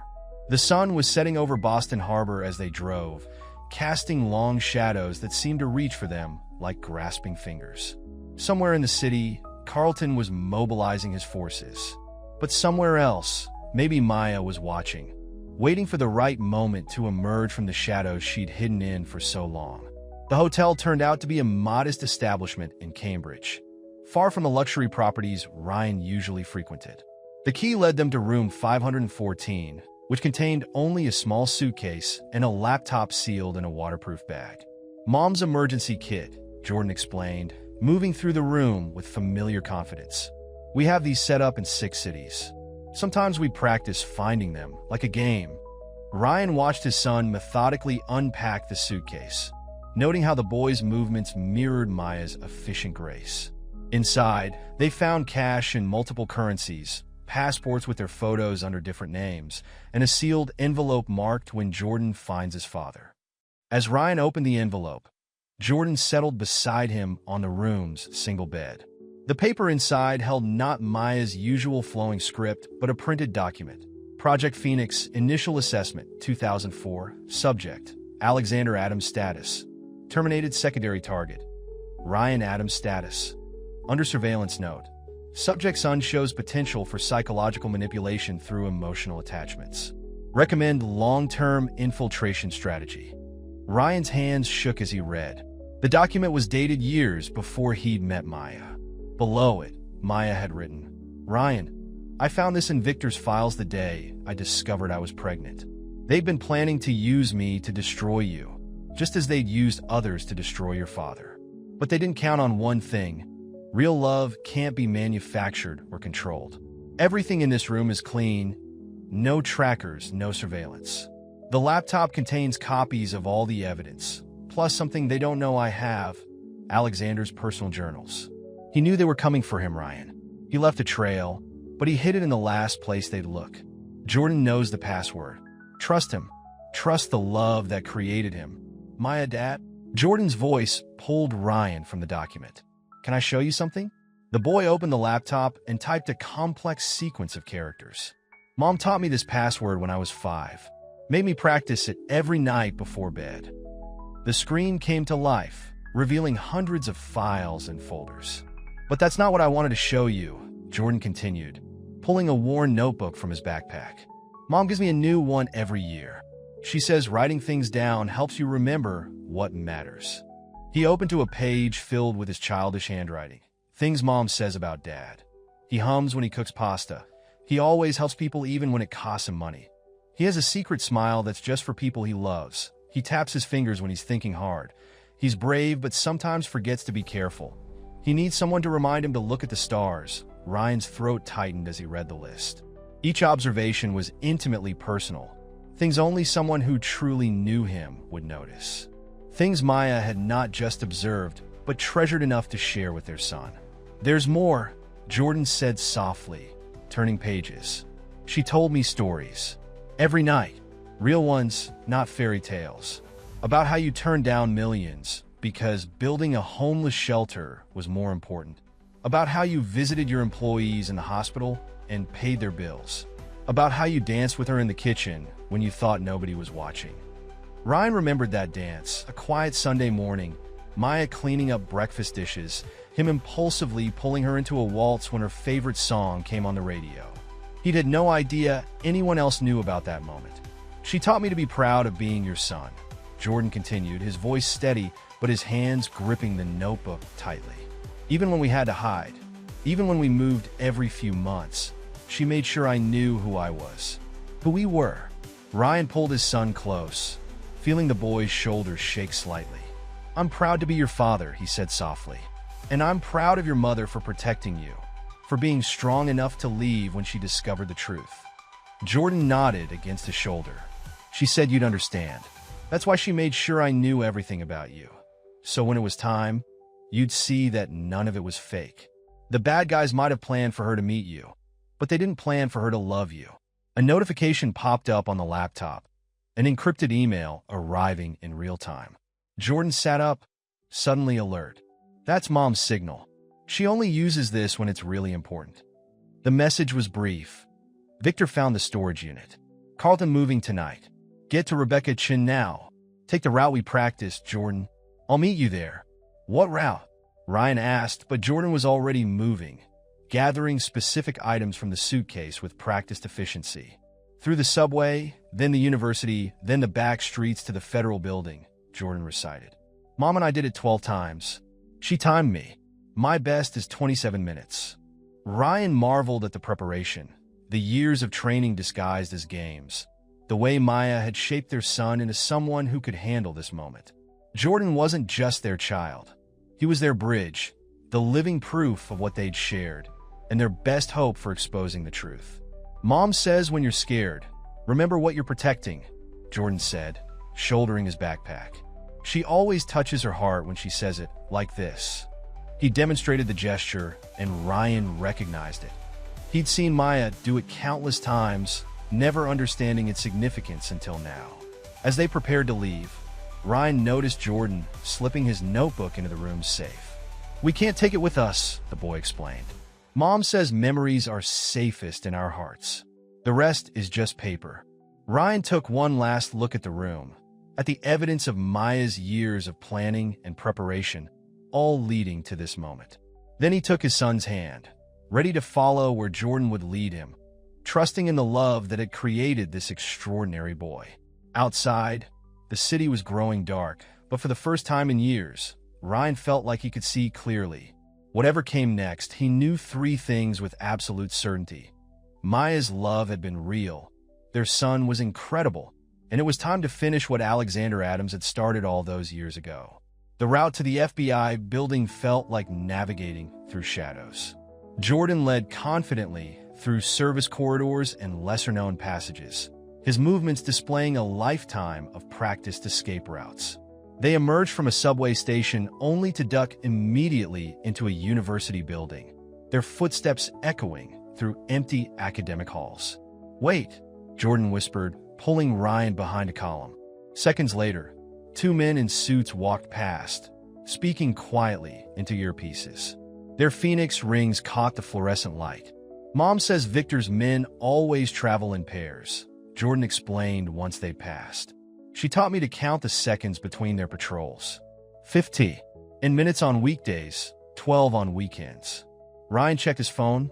[SPEAKER 1] The sun was setting over Boston Harbor as they drove, casting long shadows that seemed to reach for them like grasping fingers. Somewhere in the city, Carlton was mobilizing his forces. But somewhere else, maybe Maya was watching, waiting for the right moment to emerge from the shadows she'd hidden in for so long. The hotel turned out to be a modest establishment in Cambridge, far from the luxury properties Ryan usually frequented. The key led them to room 514, which contained only a small suitcase and a laptop sealed in a waterproof bag. "Mom's emergency kit," Jordan explained, moving through the room with familiar confidence. "We have these set up in 6 cities. Sometimes we practice finding them, like a game." Ryan watched his son methodically unpack the suitcase, noting how the boy's movements mirrored Maya's efficient grace. Inside, they found cash in multiple currencies, passports with their photos under different names, and a sealed envelope marked "When Jordan finds his father." As Ryan opened the envelope, Jordan settled beside him on the room's single bed. The paper inside held not Maya's usual flowing script, but a printed document. Project Phoenix, Initial Assessment, 2004. Subject, Alexander Adams Status. Terminated Secondary Target, Ryan Adams Status. Under Surveillance Note. Subject's son shows potential for psychological manipulation through emotional attachments. Recommend long-term infiltration strategy. Ryan's hands shook as he read. The document was dated years before he'd met Maya. Below it, Maya had written, "Ryan, I found this in Victor's files the day I discovered I was pregnant. They've been planning to use me to destroy you, just as they'd used others to destroy your father. But they didn't count on one thing. Real love can't be manufactured or controlled. Everything in this room is clean. No trackers, no surveillance. The laptop contains copies of all the evidence, plus something they don't know I have, Alexander's personal journals. He knew they were coming for him, Ryan. He left a trail, but he hid it in the last place they'd look. Jordan knows the password. Trust him. Trust the love that created him. Maya, Dad?" Jordan's voice pulled Ryan from the document. "Can I show you something?" The boy opened the laptop and typed a complex sequence of characters. "Mom taught me this password when I was 5. Made me practice it every night before bed." The screen came to life, revealing hundreds of files and folders. "But that's not what I wanted to show you," Jordan continued, pulling a worn notebook from his backpack. "Mom gives me a new one every year. She says writing things down helps you remember what matters." He opened to a page filled with his childish handwriting. Things Mom says about Dad. He hums when he cooks pasta. He always helps people even when it costs him money. He has a secret smile that's just for people he loves. He taps his fingers when he's thinking hard. He's brave, but sometimes forgets to be careful. He needs someone to remind him to look at the stars. Ryan's throat tightened as he read the list. Each observation was intimately personal. Things only someone who truly knew him would notice. Things Maya had not just observed, but treasured enough to share with their son. "There's more," Jordan said softly, turning pages. "She told me stories. Every night. Real ones, not fairy tales. About how you turned down millions because building a homeless shelter was more important. About how you visited your employees in the hospital and paid their bills. About how you danced with her in the kitchen when you thought nobody was watching." Ryan remembered that dance, a quiet Sunday morning, Maya cleaning up breakfast dishes, him impulsively pulling her into a waltz when her favorite song came on the radio. He'd had no idea anyone else knew about that moment. "She taught me to be proud of being your son," Jordan continued, his voice steady, but his hands gripping the notebook tightly. "Even when we had to hide, even when we moved every few months, she made sure I knew who I was, who we were." Ryan pulled his son close, feeling the boy's shoulders shake slightly. "I'm proud to be your father," he said softly. "And I'm proud of your mother for protecting you, for being strong enough to leave when she discovered the truth." Jordan nodded against his shoulder. "She said you'd understand. That's why she made sure I knew everything about you. So when it was time, you'd see that none of it was fake. The bad guys might have planned for her to meet you, but they didn't plan for her to love you." A notification popped up on the laptop, an encrypted email arriving in real time. Jordan sat up, suddenly alert. That's Mom's signal. She only uses this when it's really important. The message was brief. "Victor found the storage unit. Carlton moving tonight. Get to Rebecca Chin now. Take the route we practiced, Jordan. I'll meet you there." "What route?" Ryan asked, but Jordan was already moving, gathering specific items from the suitcase with practiced efficiency. "Through the subway, then the university, then the back streets to the federal building," Jordan recited. "Mom and I did it 12 times. She timed me. My best is 27 minutes. Ryan marveled at the preparation, the years of training disguised as games, the way Maya had shaped their son into someone who could handle this moment. Jordan wasn't just their child. He was their bridge, the living proof of what they'd shared, and their best hope for exposing the truth. "Mom says when you're scared, remember what you're protecting," Jordan said, shouldering his backpack. "She always touches her heart when she says it, like this." He demonstrated the gesture, and Ryan recognized it. He'd seen Maya do it countless times, never understanding its significance until now. As they prepared to leave, Ryan noticed Jordan slipping his notebook into the room's safe. "We can't take it with us," the boy explained. "Mom says memories are safest in our hearts. The rest is just paper." Ryan took one last look at the room, at the evidence of Maya's years of planning and preparation, all leading to this moment. Then he took his son's hand, ready to follow where Jordan would lead him, trusting in the love that had created this extraordinary boy. Outside, the city was growing dark, but for the first time in years, Ryan felt like he could see clearly. Whatever came next, he knew three things with absolute certainty. Maya's love had been real, their son was incredible, and it was time to finish what Alexander Adams had started all those years ago. The route to the FBI building felt like navigating through shadows. Jordan led confidently through service corridors and lesser-known passages, his movements displaying a lifetime of practiced escape routes. They emerged from a subway station only to duck immediately into a university building, their footsteps echoing through empty academic halls. "Wait," Jordan whispered, pulling Ryan behind a column. Seconds later, two men in suits walked past, speaking quietly into earpieces. Their Phoenix rings caught the fluorescent light. "Mom says Victor's men always travel in pairs," Jordan explained once they passed. "She taught me to count the seconds between their patrols. 50 in minutes on weekdays, 12 on weekends." Ryan checked his phone.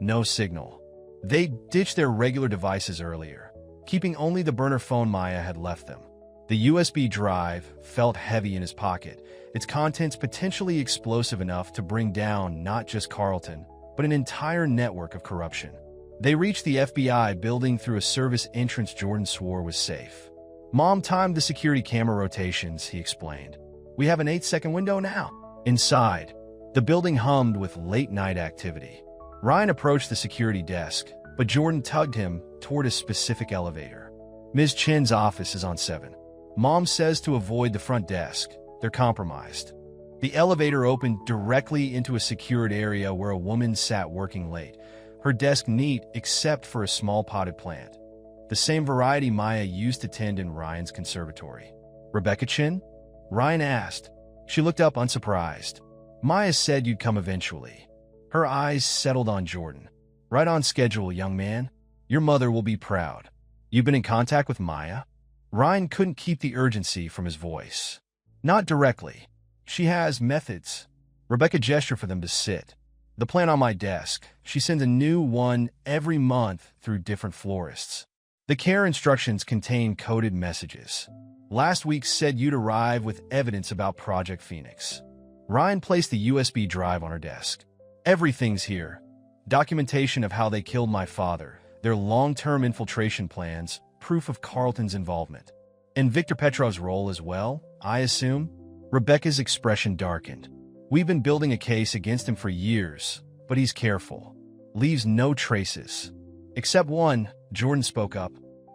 [SPEAKER 1] No signal. They ditched their regular devices earlier, keeping only the burner phone Maya had left them. The USB drive felt heavy in his pocket, its contents potentially explosive enough to bring down not just Carlton, but an entire network of corruption. They reached the FBI building through a service entrance Jordan swore was safe. "Mom timed the security camera rotations," he explained. "We have an 8-second window now." Inside, the building hummed with late-night activity. Ryan approached the security desk, but Jordan tugged him toward a specific elevator. Ms. Chen's office is on 7. Mom says to avoid the front desk. They're compromised. The elevator opened directly into a secured area where a woman sat working late, her desk neat except for a small potted plant. The same variety Maya used to tend in Ryan's conservatory. Rebecca Chen? Ryan asked. She looked up unsurprised. Maya said you'd come eventually. Her eyes settled on Jordan. Right on schedule, young man. Your mother will be proud. You've been in contact with Maya? Ryan couldn't keep the urgency from his voice. Not directly. She has methods. Rebecca gestured for them to sit. The plant on my desk. She sends a new one every month through different florists. The care instructions contain coded messages. Last week said you'd arrive with evidence about Project Phoenix. Ryan placed the USB drive on her desk. Everything's here. Documentation of how they killed my father, their long-term infiltration plans, proof of Carlton's involvement. And Viktor Petrov's role as well, I assume? Rebecca's expression darkened. We've been building a case against him for years, but he's careful. Leaves no traces. Except one, Jordan spoke up.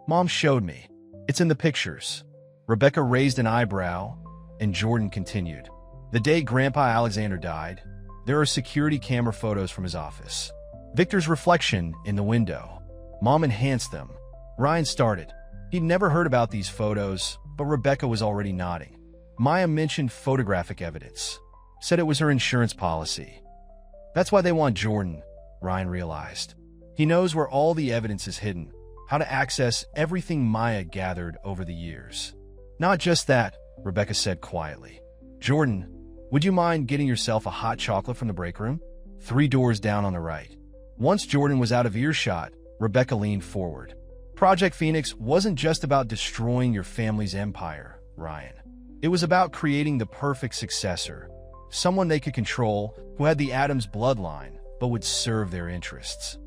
[SPEAKER 1] Mom showed me. It's in the pictures. Rebecca raised an eyebrow, and Jordan continued. The day Grandpa Alexander died, there are security camera photos from his office. Victor's reflection in the window. Mom enhanced them. Ryan started. He'd never heard about these photos, but Rebecca was already nodding. Maya mentioned photographic evidence. Said it was her insurance policy. That's why they want Jordan, Ryan realized. He knows where all the evidence is hidden, how to access everything Maya gathered over the years. Not just that, Rebecca said quietly. Jordan, would you mind getting yourself a hot chocolate from the break room? 3 doors down on the right. Once Jordan was out of earshot, Rebecca leaned forward. Project Phoenix wasn't just about destroying your family's empire, Ryan. It was about creating the perfect successor, someone they could control who had the Adams bloodline but would serve their interests.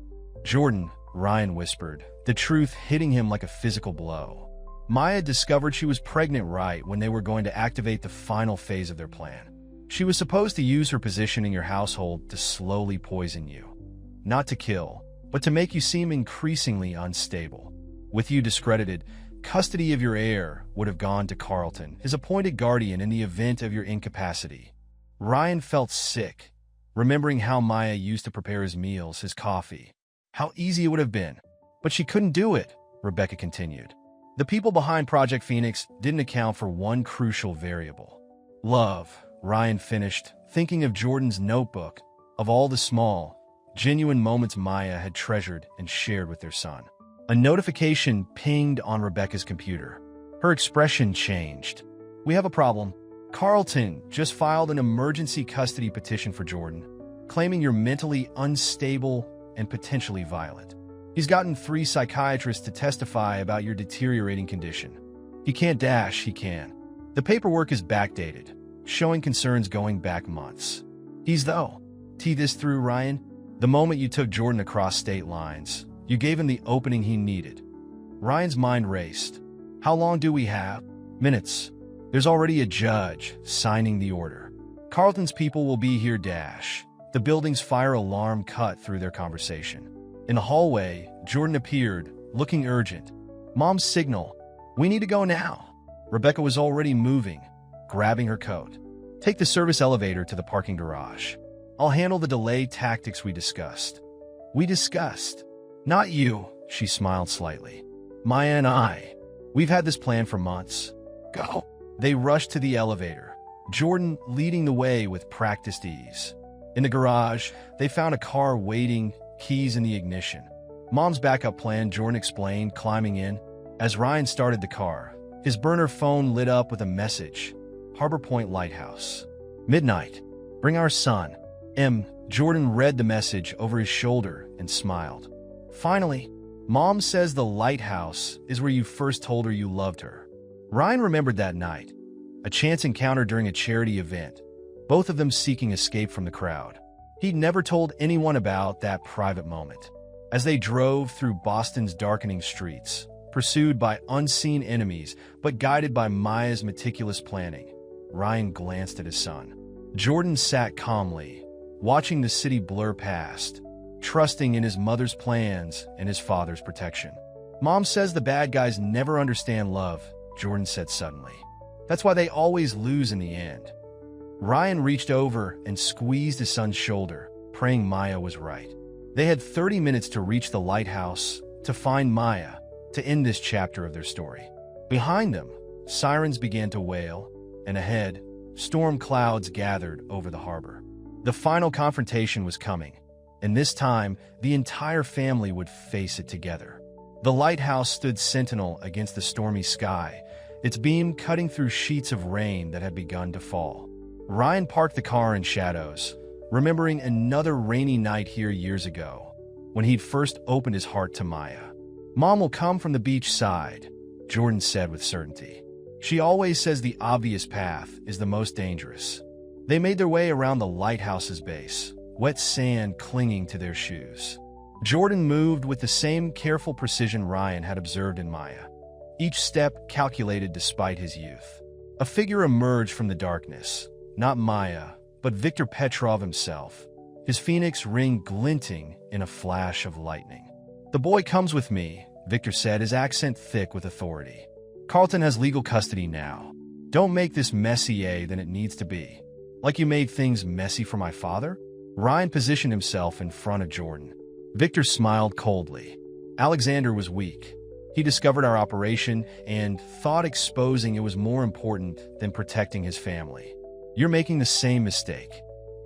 [SPEAKER 1] Jordan, Ryan whispered, the truth hitting him like a physical blow. Maya discovered she was pregnant right when they were going to activate the final phase of their plan. She was supposed to use her position in your household to slowly poison you. Not to kill, but to make you seem increasingly unstable. With you discredited, custody of your heir would have gone to Carlton, his appointed guardian in the event of your incapacity. Ryan felt sick, remembering how Maya used to prepare his meals, his coffee. How easy it would have been. But she couldn't do it, Rebecca continued. The people behind Project Phoenix didn't account for one crucial variable. Love, Ryan finished, thinking of Jordan's notebook, of all the small, genuine moments Maya had treasured and shared with their son. A notification pinged on Rebecca's computer. Her expression changed. We have a problem. Carlton just filed an emergency custody petition for Jordan, claiming you're mentally unstable and potentially violent. He's gotten 3 psychiatrists to testify about your deteriorating condition. He can't dash, he can. The paperwork is backdated, showing concerns going back months. He's though. See this through, Ryan? The moment you took Jordan across state lines, you gave him the opening he needed. Ryan's mind raced. How long do we have? Minutes. There's already a judge signing the order. Carlton's people will be here, dash. The building's fire alarm cut through their conversation. In the hallway, Jordan appeared, looking urgent. Mom's signal. We need to go now. Rebecca was already moving, grabbing her coat. Take the service elevator to the parking garage. I'll handle the delay tactics we discussed. We discussed. Not you, she smiled slightly. Maya and I. We've had this plan for months. Go. They rushed to the elevator, Jordan leading the way with practiced ease. In the garage, they found a car waiting, keys in the ignition. Mom's backup plan, Jordan explained, climbing in. As Ryan started the car, his burner phone lit up with a message. Harbor Point Lighthouse. Midnight. Bring our son. Jordan read the message over his shoulder and smiled. Finally, Mom says the lighthouse is where you first told her you loved her. Ryan remembered that night, a chance encounter during a charity event, both of them seeking escape from the crowd. He'd never told anyone about that private moment. As they drove through Boston's darkening streets, pursued by unseen enemies but guided by Maya's meticulous planning, Ryan glanced at his son. Jordan sat calmly, watching the city blur past, trusting in his mother's plans and his father's protection. Mom says the bad guys never understand love, Jordan said suddenly. That's why they always lose in the end. Ryan reached over and squeezed his son's shoulder, praying Maya was right. They had 30 minutes to reach the lighthouse, to find Maya, to end this chapter of their story. Behind them, sirens began to wail, and ahead, storm clouds gathered over the harbor. The final confrontation was coming, and this time, the entire family would face it together. The lighthouse stood sentinel against the stormy sky, its beam cutting through sheets of rain that had begun to fall. Ryan parked the car in shadows, remembering another rainy night here years ago, when he'd first opened his heart to Maya. Mom will come from the beach side, Jordan said with certainty. She always says the obvious path is the most dangerous. They made their way around the lighthouse's base, wet sand clinging to their shoes. Jordan moved with the same careful precision Ryan had observed in Maya, each step calculated despite his youth. A figure emerged from the darkness, not Maya, but Viktor Petrov himself, his phoenix ring glinting in a flash of lightning. "The boy comes with me," Viktor said, his accent thick with authority. "Carlton has legal custody now. Don't make this messier than it needs to be. Like you made things messy for my father?" Ryan positioned himself in front of Jordan. Viktor smiled coldly. Alexander was weak. He discovered our operation and thought exposing it was more important than protecting his family. "You're making the same mistake."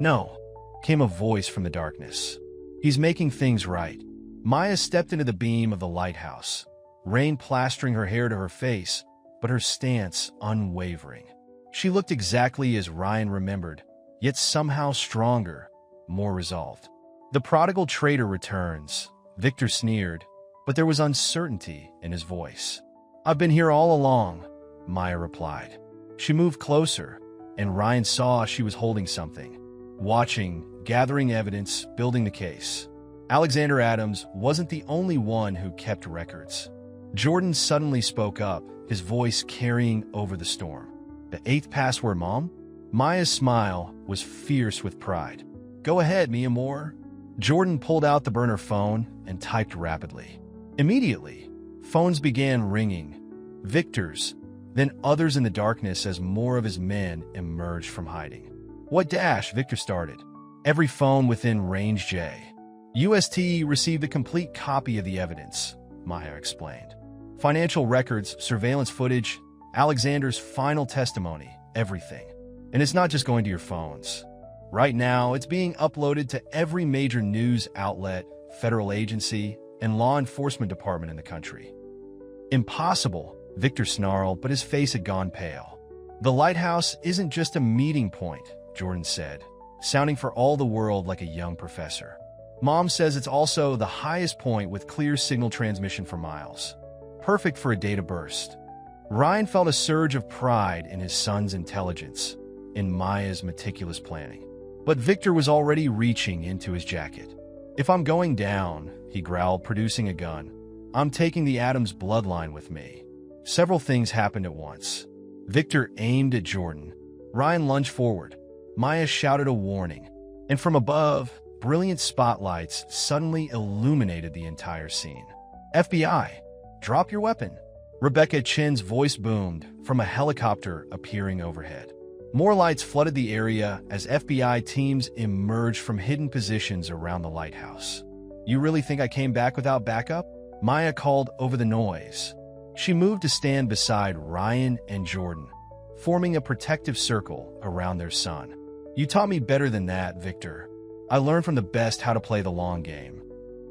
[SPEAKER 1] "No," came a voice from the darkness. "He's making things right." Maya stepped into the beam of the lighthouse, rain plastering her hair to her face, but her stance unwavering. She looked exactly as Ryan remembered, yet somehow stronger, more resolved. "The prodigal traitor returns," Viktor sneered, but there was uncertainty in his voice. "I've been here all along," Maya replied. She moved closer, and Ryan saw she was holding something. Watching, gathering evidence, building the case. Alexander Adams wasn't the only one who kept records. Jordan suddenly spoke up, his voice carrying over the storm. "The 8th password, Mom?" Maya's smile was fierce with pride. "Go ahead, Mia Moore." Jordan pulled out the burner phone and typed rapidly. Immediately, phones began ringing. Viktor's, then others in the darkness as more of his men emerged from hiding. "What dash?" Viktor started. "Every phone within range J." UST received a complete copy of the evidence, Maya explained. "Financial records, surveillance footage, Alexander's final testimony, everything. And it's not just going to your phones. Right now, it's being uploaded to every major news outlet, federal agency, and law enforcement department in the country." "Impossible," Viktor snarled, but his face had gone pale. "The lighthouse isn't just a meeting point," Jordan said, sounding for all the world like a young professor. "Mom says it's also the highest point with clear signal transmission for miles. Perfect for a data burst." Ryan felt a surge of pride in his son's intelligence, in Maya's meticulous planning. But Viktor was already reaching into his jacket. "If I'm going down," he growled, producing a gun, "I'm taking the Adams bloodline with me." Several things happened at once. Viktor aimed at Jordan. Ryan lunged forward. Maya shouted a warning. And from above, brilliant spotlights suddenly illuminated the entire scene. "FBI, drop your weapon." Rebecca Chin's voice boomed from a helicopter appearing overhead. More lights flooded the area as FBI teams emerged from hidden positions around the lighthouse. "You really think I came back without backup?" Maya called over the noise. She moved to stand beside Ryan and Jordan, forming a protective circle around their son. "You taught me better than that, Viktor. I learned from the best how to play the long game."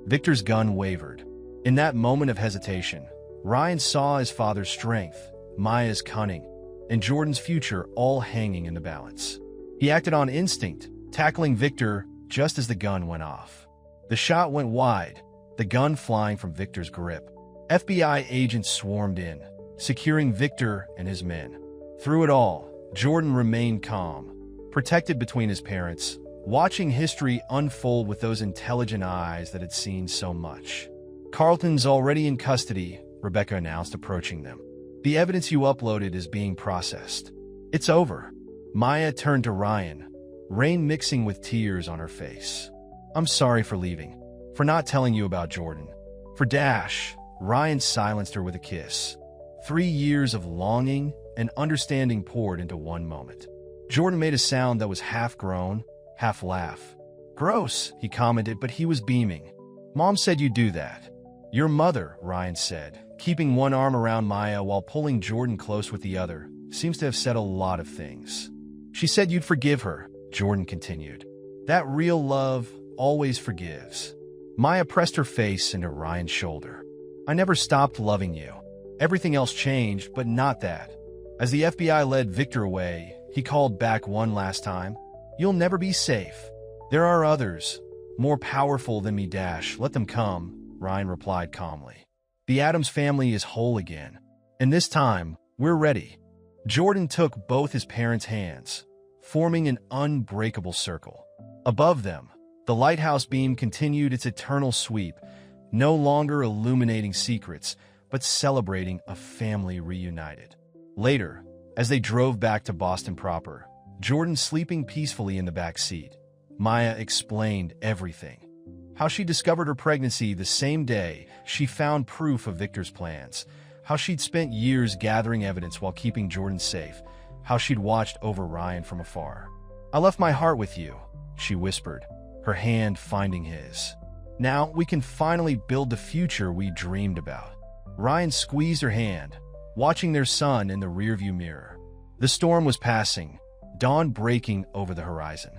[SPEAKER 1] Viktor's gun wavered. In that moment of hesitation, Ryan saw his father's strength, Maya's cunning, and Jordan's future all hanging in the balance. He acted on instinct, tackling Viktor just as the gun went off. The shot went wide, the gun flying from Viktor's grip. FBI agents swarmed in, securing Viktor and his men. Through it all, Jordan remained calm, protected between his parents, watching history unfold with those intelligent eyes that had seen so much. "Carlton's already in custody," Rebecca announced, approaching them. "The evidence you uploaded is being processed. It's over." Maya turned to Ryan, rain mixing with tears on her face. "I'm sorry for leaving, for not telling you about Jordan. For Dash," Ryan silenced her with a kiss. 3 years of longing and understanding poured into one moment. Jordan made a sound that was half groan, half laugh. "Gross," he commented, but he was beaming. "Mom said you'd do that." "Your mother," Ryan said, keeping one arm around Maya while pulling Jordan close with the other, "seems to have said a lot of things. She said you'd forgive her," Jordan continued. "That real love always forgives." Maya pressed her face into Ryan's shoulder. "I never stopped loving you. Everything else changed, but not that." As the FBI led Victor away, he called back one last time. "You'll never be safe. There are others, more powerful than me. Let them come," Ryan replied calmly. "The Adams family is whole again. And this time, we're ready." Jordan took both his parents' hands, forming an unbreakable circle. Above them, the lighthouse beam continued its eternal sweep, no longer illuminating secrets, but celebrating a family reunited. Later, as they drove back to Boston proper, Jordan sleeping peacefully in the back seat, Maya explained everything. How she discovered her pregnancy the same day she found proof of Victor's plans, how she'd spent years gathering evidence while keeping Jordan safe, how she'd watched over Ryan from afar. "I left my heart with you," she whispered, her hand finding his. "Now we can finally build the future we dreamed about." Ryan squeezed her hand, watching their son in the rearview mirror. The storm was passing, dawn breaking over the horizon.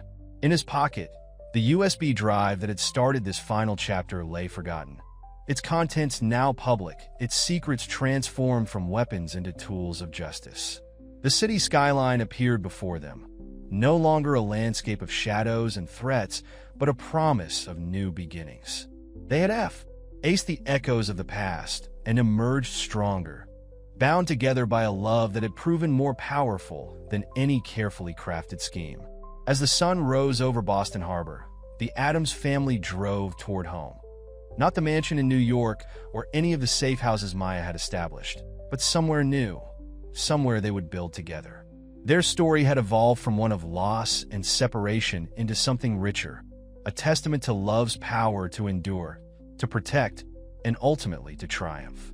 [SPEAKER 1] In his pocket, the USB drive that had started this final chapter lay forgotten. Its contents now public, its secrets transformed from weapons into tools of justice. The city skyline appeared before them, no longer a landscape of shadows and threats, but a promise of new beginnings. They had aced the echoes of the past and emerged stronger, bound together by a love that had proven more powerful than any carefully crafted scheme. As the sun rose over Boston Harbor, the Adams family drove toward home. Not the mansion in New York or any of the safe houses Maya had established, but somewhere new, somewhere they would build together. Their story had evolved from one of loss and separation into something richer, a testament to love's power to endure, to protect, and ultimately to triumph.